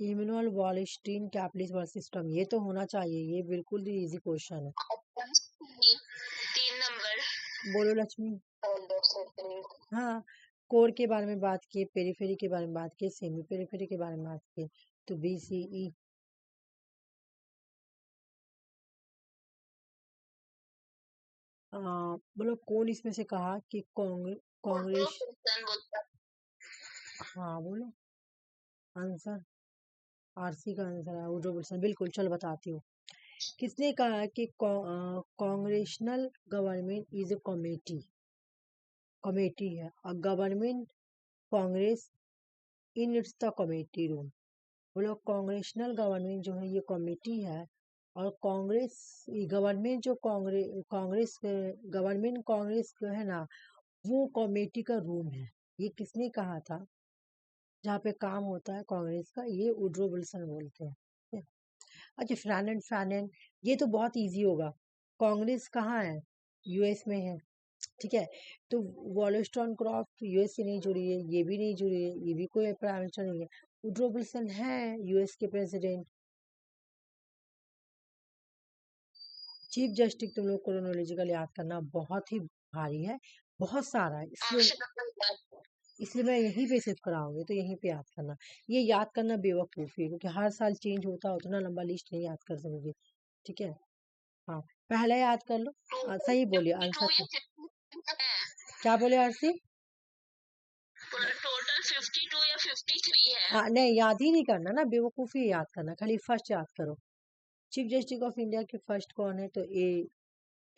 इमैनुअल वॉलस्टीन कैपिटलिज्म सिस्टम, ये तो होना चाहिए, ये बिल्कुल ही इजी क्वेश्चन है। 3 नंबर। बोलो लक्ष्मी। हाँ, कोर के बारे में बात की, पेरीफेरी के बारे में बात की, सेमी पेरीफेरी के बारे में बात की, तो BCE। बोलो कौन इसमें से कहा कि कांग्रेस। हाँ बोलो आंसर। RC का आंसर है वुडरो विल्सन, बिल्कुल। चल बताती हूँ। किसने कहा कि congressional government is a committee है, और government Congress in its the committee room. बोलो कांग्रेशनल गवर्नमेंट जो है ये कमेटी है, और कांग्रेस गवर्नमेंट जो कांग्रेस गवर्नमेंट कांग्रेस जो है ना, वो कमेटी का रूम है। ये किसने कहा था, जहाँ पे काम होता है कांग्रेस का, ये वुडरो विल्सन बोलते हैं। ठीक है? अच्छा, फैन एंड ये तो बहुत इजी होगा। कांग्रेस कहाँ है, US में है। ठीक है। तो वॉलस्टोन क्रॉफ्ट US से नहीं जुड़ी है, ये भी नहीं जुड़ी है, ये भी कोई प्राइम मिनिस्टर नहीं है। वुडरो विल्सन है US के प्रेसिडेंट। चीफ जस्टिस तुम लोग क्रोनोलॉजिकल याद करना बहुत ही भारी है, बहुत सारा है, इसलिए मैं यहीं पे सिर्फ कराऊंगी, तो यहीं पे याद करना। ये याद करना बेवकूफ़ी है, क्योंकि हर साल चेंज होता है, उतना लंबा लिस्ट नहीं याद कर सकोगे। ठीक है। हाँ, पहला याद कर लो। सही बोलिए आंसर क्या बोले आरसी। टोटल 52 या 53 है। हाँ नहीं, याद ही नहीं करना ना, बेवकूफ़ी याद करना, खाली फर्स्ट याद करो। चीफ जस्टिस ऑफ इंडिया के फर्स्ट कौन है, तो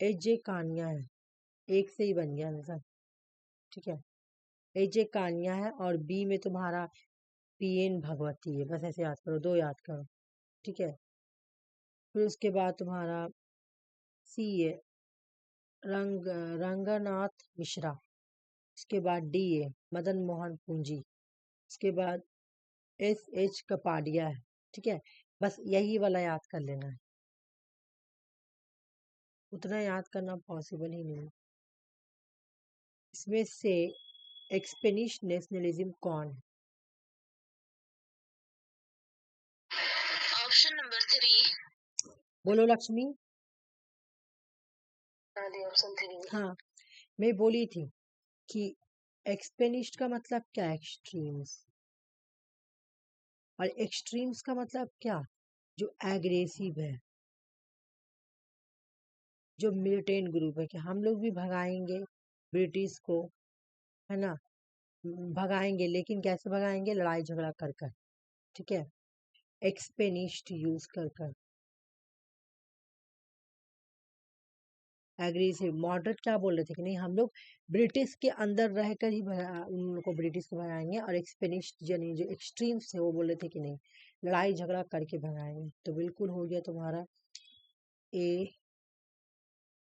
AJ कानिया है, एक से ही बन गया आंसर। ठीक है। AJ कानिया है, और B में तुम्हारा PN भगवती है, बस ऐसे याद करो, 2 याद करो। ठीक है। फिर उसके बाद तुम्हारा C है, रंगनाथ मिश्रा। उसके बाद D है, मदन मोहन पूंजी। उसके बाद SH कपाडिया है। ठीक है। बस यही वाला याद कर लेना है, उतना याद करना पॉसिबल ही नहीं है। इसमें से स्पेनिश नेशनलिज्म कौन है, ऑप्शन नंबर 3। बोलो लक्ष्मी। ऑप्शन 3। हाँ, मैं बोली थी कि एक्सपेनिस्ट का मतलब क्या, एक्सट्रीम्स, और एक्सट्रीम्स का मतलब क्या, जो एग्रेसिव है, जो मिलिटेंट ग्रुप है, कि हम लोग भी भगाएंगे ब्रिटिश को, है ना, भगाएंगे, लेकिन कैसे भगाएंगे? लड़ाई झगड़ा कर कर, ठीक है, एक्सपेनिस्ट यूज कर कर। एग्रेसिव, मॉडरेट क्या बोल रहे थे कि नहीं हम लोग ब्रिटिश के अंदर रहकर ही उन लोग को ब्रिटिश को भगाएंगे, और एक्सपेनिस्ट यानी जो एक्सट्रीम्स थे वो बोल रहे थे कि नहीं लड़ाई झगड़ा करके भगाएंगे। तो बिल्कुल हो गया तुम्हारा ए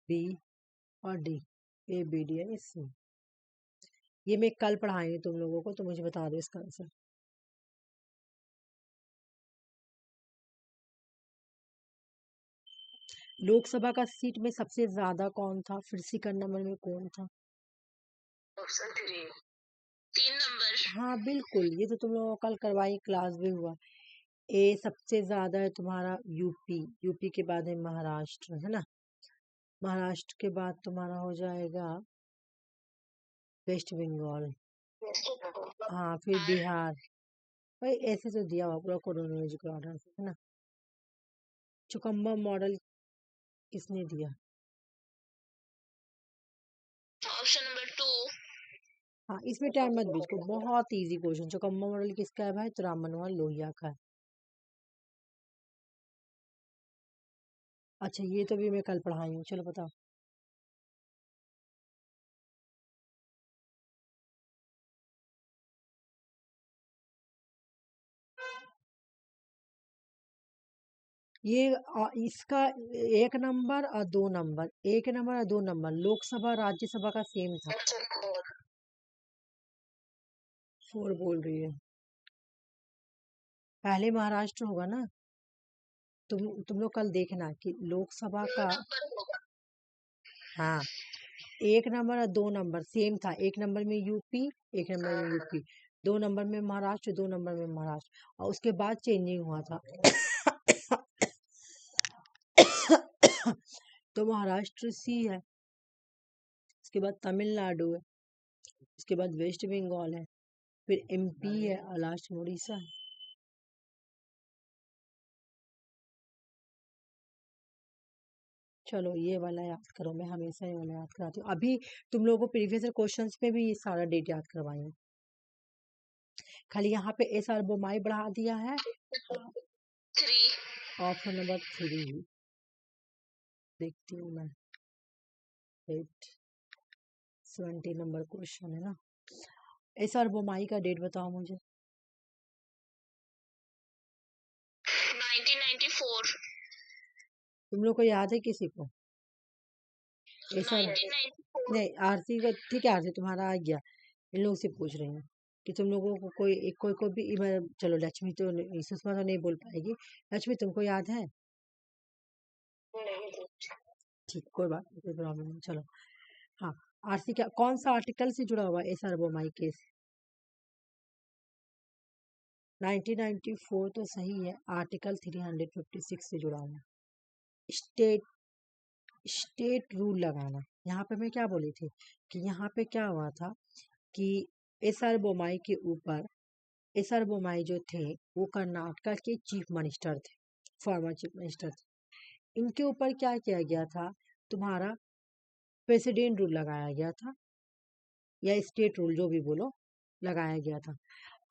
बी और डी, ए बी डी यानी सी। ये मैं कल पढ़ाएंगे तुम लोगों को, तो मुझे बता दो इसका आंसर। लोकसभा का सीट में सबसे ज्यादा कौन था? फिर सेकंड नंबर में कौन था? Option 3, 3 number. हाँ बिल्कुल, ये तो तुम लोगों को कल करवाई, क्लास भी हुआ। ए सबसे ज्यादा है तुम्हारा यूपी, यूपी के बाद है महाराष्ट्र, है ना, महाराष्ट्र के बाद तुम्हारा हो जाएगा वेस्ट बंगाल, हाँ फिर बिहार। भाई ऐसे तो दिया हुआ पूरा क्रोनोलॉजिकल ऑर्डर से, है ना। चुकम्बा मॉडल किसने दिया? Option number 2। हाँ इसमें टाइम मत बीच को, बहुत इजी क्वेश्चन। चुकम्बा मॉडल किसका है भाई? तो राम मनोहर लोहिया का है। अच्छा ये तो भी मैं कल पढ़ाई हूँ, चलो बताओ। ये इसका 1 नंबर और 2 नंबर, 1 नंबर और 2 नंबर लोकसभा राज्यसभा का सेम था। 4 बोल रही है, पहले महाराष्ट्र होगा ना। तुम लोग कल देखना कि लोकसभा का, हाँ 1 नंबर और 2 नंबर सेम था। 1 नंबर में यूपी, 1 नंबर में यूपी, 2 नंबर में महाराष्ट्र, 2 नंबर में महाराष्ट्र, और उसके बाद चेंजिंग हुआ था। तो महाराष्ट्र सी है, उसके बाद तमिलनाडु है, उसके बाद वेस्ट बंगाल है, फिर एमपी है, और लास्ट में उड़ीसा है। चलो ये वाला याद करो, मैं हमेशा ये वाला याद कराती हूँ। अभी तुम लोगों को प्रीवियस क्वेश्चंस में भी ये सारा डेट याद करवाएंगे, खाली यहाँ पे एस आर बोमाई बढ़ा दिया है। 3, ऑप्शन नंबर 3 देखती हूँ मैं, 70 नंबर क्वेश्चन है ना। एस आर बोमाई का डेट बताओ मुझे। 1994। तुम लोग को याद है किसी को? S R 1994। नहीं, आरती का ठीक है, आरती तुम्हारा आ गया। इन लोगों से पूछ रही हूँ कि तुम लोगों को कोई भी चलो लक्ष्मी तो सुषमा तो नहीं बोल पाएगी। लक्ष्मी तुमको याद है? ठीक, कोई बात नहीं, कोई प्रॉब्लम नहीं, चलो। हाँ आरती क्या, कौन सा आर्टिकल से जुड़ा हुआ है एस आर बोमाई केस? 1994 तो सही है, आर्टिकल 356 से जुड़ा हुआ है। स्टेट स्टेट रूल लगाना। यहाँ पे मैं क्या बोली थी कि यहाँ पे क्या हुआ था कि एस आर बोमाई के ऊपर, एस आर बोमाई जो थे वो कर्नाटका के चीफ मिनिस्टर थे, फॉर्मर चीफ मिनिस्टर थे। इनके ऊपर क्या किया गया था? तुम्हारा प्रेसिडेंट रूल लगाया गया था, या स्टेट रूल जो भी बोलो, लगाया गया था।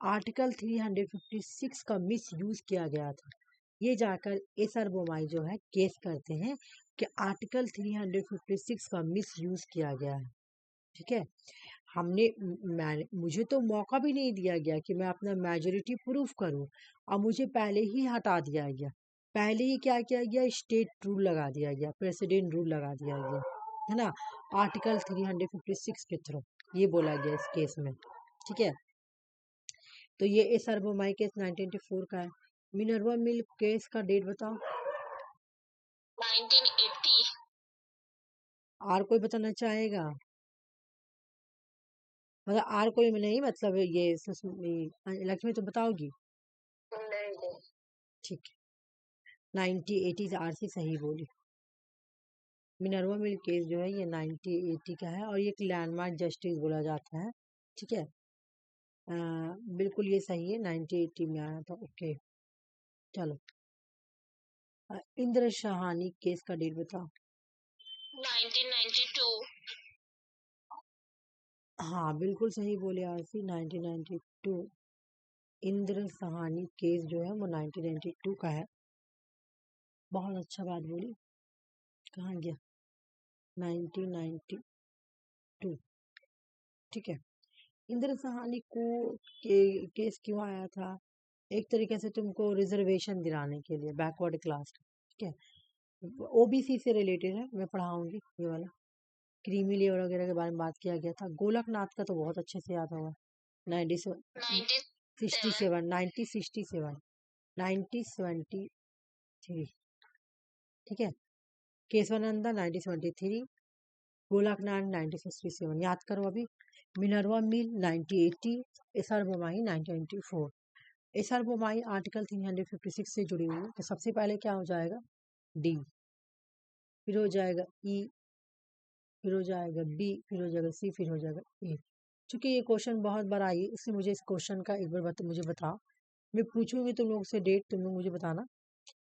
आर्टिकल 356 का मिस यूज किया गया था। ये जाकर एस आर बोमाई जो है केस करते हैं कि आर्टिकल 356 का मिस यूज किया गया है, ठीक है। मुझे तो मौका भी नहीं दिया गया कि मैं अपना मेजोरिटी प्रूफ करूं, और मुझे पहले ही हटा दिया गया। पहले ही क्या किया गया? स्टेट रूल लगा दिया गया, प्रेसिडेंट रूल लगा दिया गया, है ना, आर्टिकल 356 के थ्रू ये बोला गया इस केस में, ठीक है। तो ये एस आर बोमाई केस 1994 का है। मिनर्वा मिल केस का डेट बताओ। 1980। और कोई बताना चाहेगा? मतलब और कोई नहीं, मतलब ये लक्ष्मी तुम बताओगी? नहीं। ठीक है, 1980 आरसी सही बोली। मिनर्वा मिल केस जो है ये 1980 का है, और ये एक लैंडमार्क जस्टिस बोला जाता है, ठीक है। बिल्कुल ये सही है, 1980 में आया था, ओके। चलो इंद्र शाहानी केस का डेट बताओ। 1992। हाँ बिल्कुल सही बोले आरसी। 1992 इंद्र सहानी केस जो है वो 1992 का है। बहुत अच्छा बात बोली। कहाँ गया 1992? ठीक है। इंद्र सहानी को केस क्यों आया था? एक तरीके से तुमको रिजर्वेशन दिलाने के लिए, बैकवर्ड क्लास। ठीक है, ओबीसी से रिलेटेड है, मैं पढ़ाऊंगी ये वाला। क्रीमी लेयर वगैरह के बारे में बात किया गया था। गोलकनाथ का तो बहुत अच्छे से याद होगा। 1967 1973। ठीक है, केशवानंदा 1973, गोलकनाथ 1967 याद करो अभी। मिनर्वा मिल 1980, SR Bommai 1994। SR Bommai article 356 से जुड़ी हुई है, तो सबसे पहले क्या हो जाएगा? डी, फिर हो जाएगा ई, फिर हो जाएगा बी, फिर हो जाएगा सी, फिर हो जाएगा ए। चूंकि ये क्वेश्चन बहुत बार आई, इसलिए मुझे इस क्वेश्चन का एक बार मुझे बताओ। मैं पूछूंगी तुम लोग से डेट, तुम लोग मुझे बताना।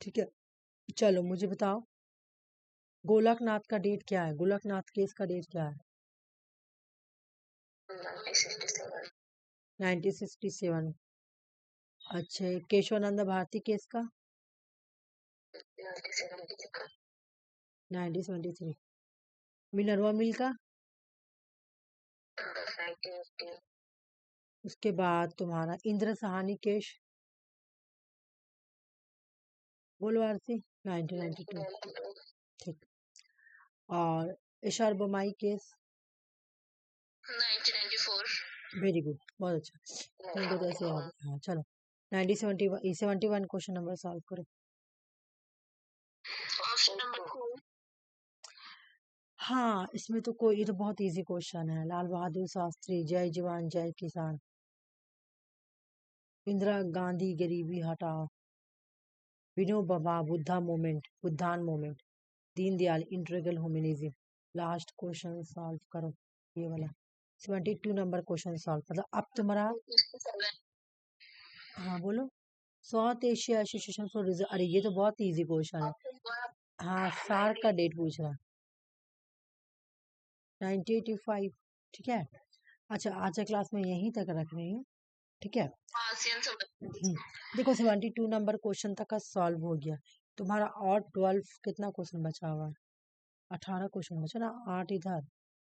ठीक है, चलो मुझे बताओ गोलकनाथ का डेट क्या है? गोलकनाथ केस का डेट क्या है? 1967। अच्छा, केशवानंद भारती केस का 1973। मिनर्वा मिल का? उसके बाद तुम्हारा इंद्र सहानी केस, बोलो आरती। 1992। ठीक। और Asher Bommai case 1994। Very good, बहुत अच्छा। तुमको तो ऐसे याद है। हाँ चलो 1971 क्वेश्चन नंबर सॉल्व करो। Option number 2। हाँ, इसमें तो कोई, ये तो बहुत इजी क्वेश्चन है। लाल बहादुर शास्त्री, जय जवान जय किसान। इंदिरा गांधी गरीबी हटाओ। Vinoba Bhoodan movement. Deendayal integral humanism. Last question solve करो ये वाला। 72 नंबर क्वेश्चन सॉल्व, मतलब अब तुम्हारा। हाँ बोलो। South Asia association for reserve, अरे ये तो बहुत इजी क्वेश्चन है। हाँ, सार्क का डेट पूछ रहा। 1985। ठीक है, अच्छा आज के क्लास में यहीं तक रख रही हूँ। ठीक है, देखो 72 नंबर क्वेश्चन तक का सॉल्व हो गया तुम्हारा। और 12 कितना क्वेश्चन बचा हुआ है? 18 क्वेश्चन बचा ना, 8 इधर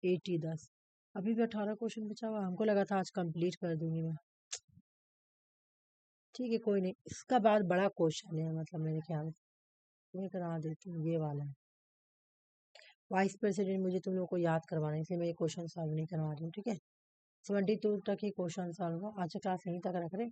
8 10, अभी भी 18 क्वेश्चन बचा हुआ। हमको लगा था आज कंप्लीट कर दूंगी मैं। ठीक है कोई नहीं, इसका बाद बड़ा क्वेश्चन है, मतलब मेरे ख्याल में करा देती हूँ ये वाला है। वाइस प्रेसिडेंट मुझे तुम लोग को याद करवाना है, इसलिए मैं ये क्वेश्चन सॉल्व नहीं करवा रही हूँ। ठीक है, 72 तक ही क्वेश्चन सॉल्व हो। आज क्लास यहीं तक रख रहे।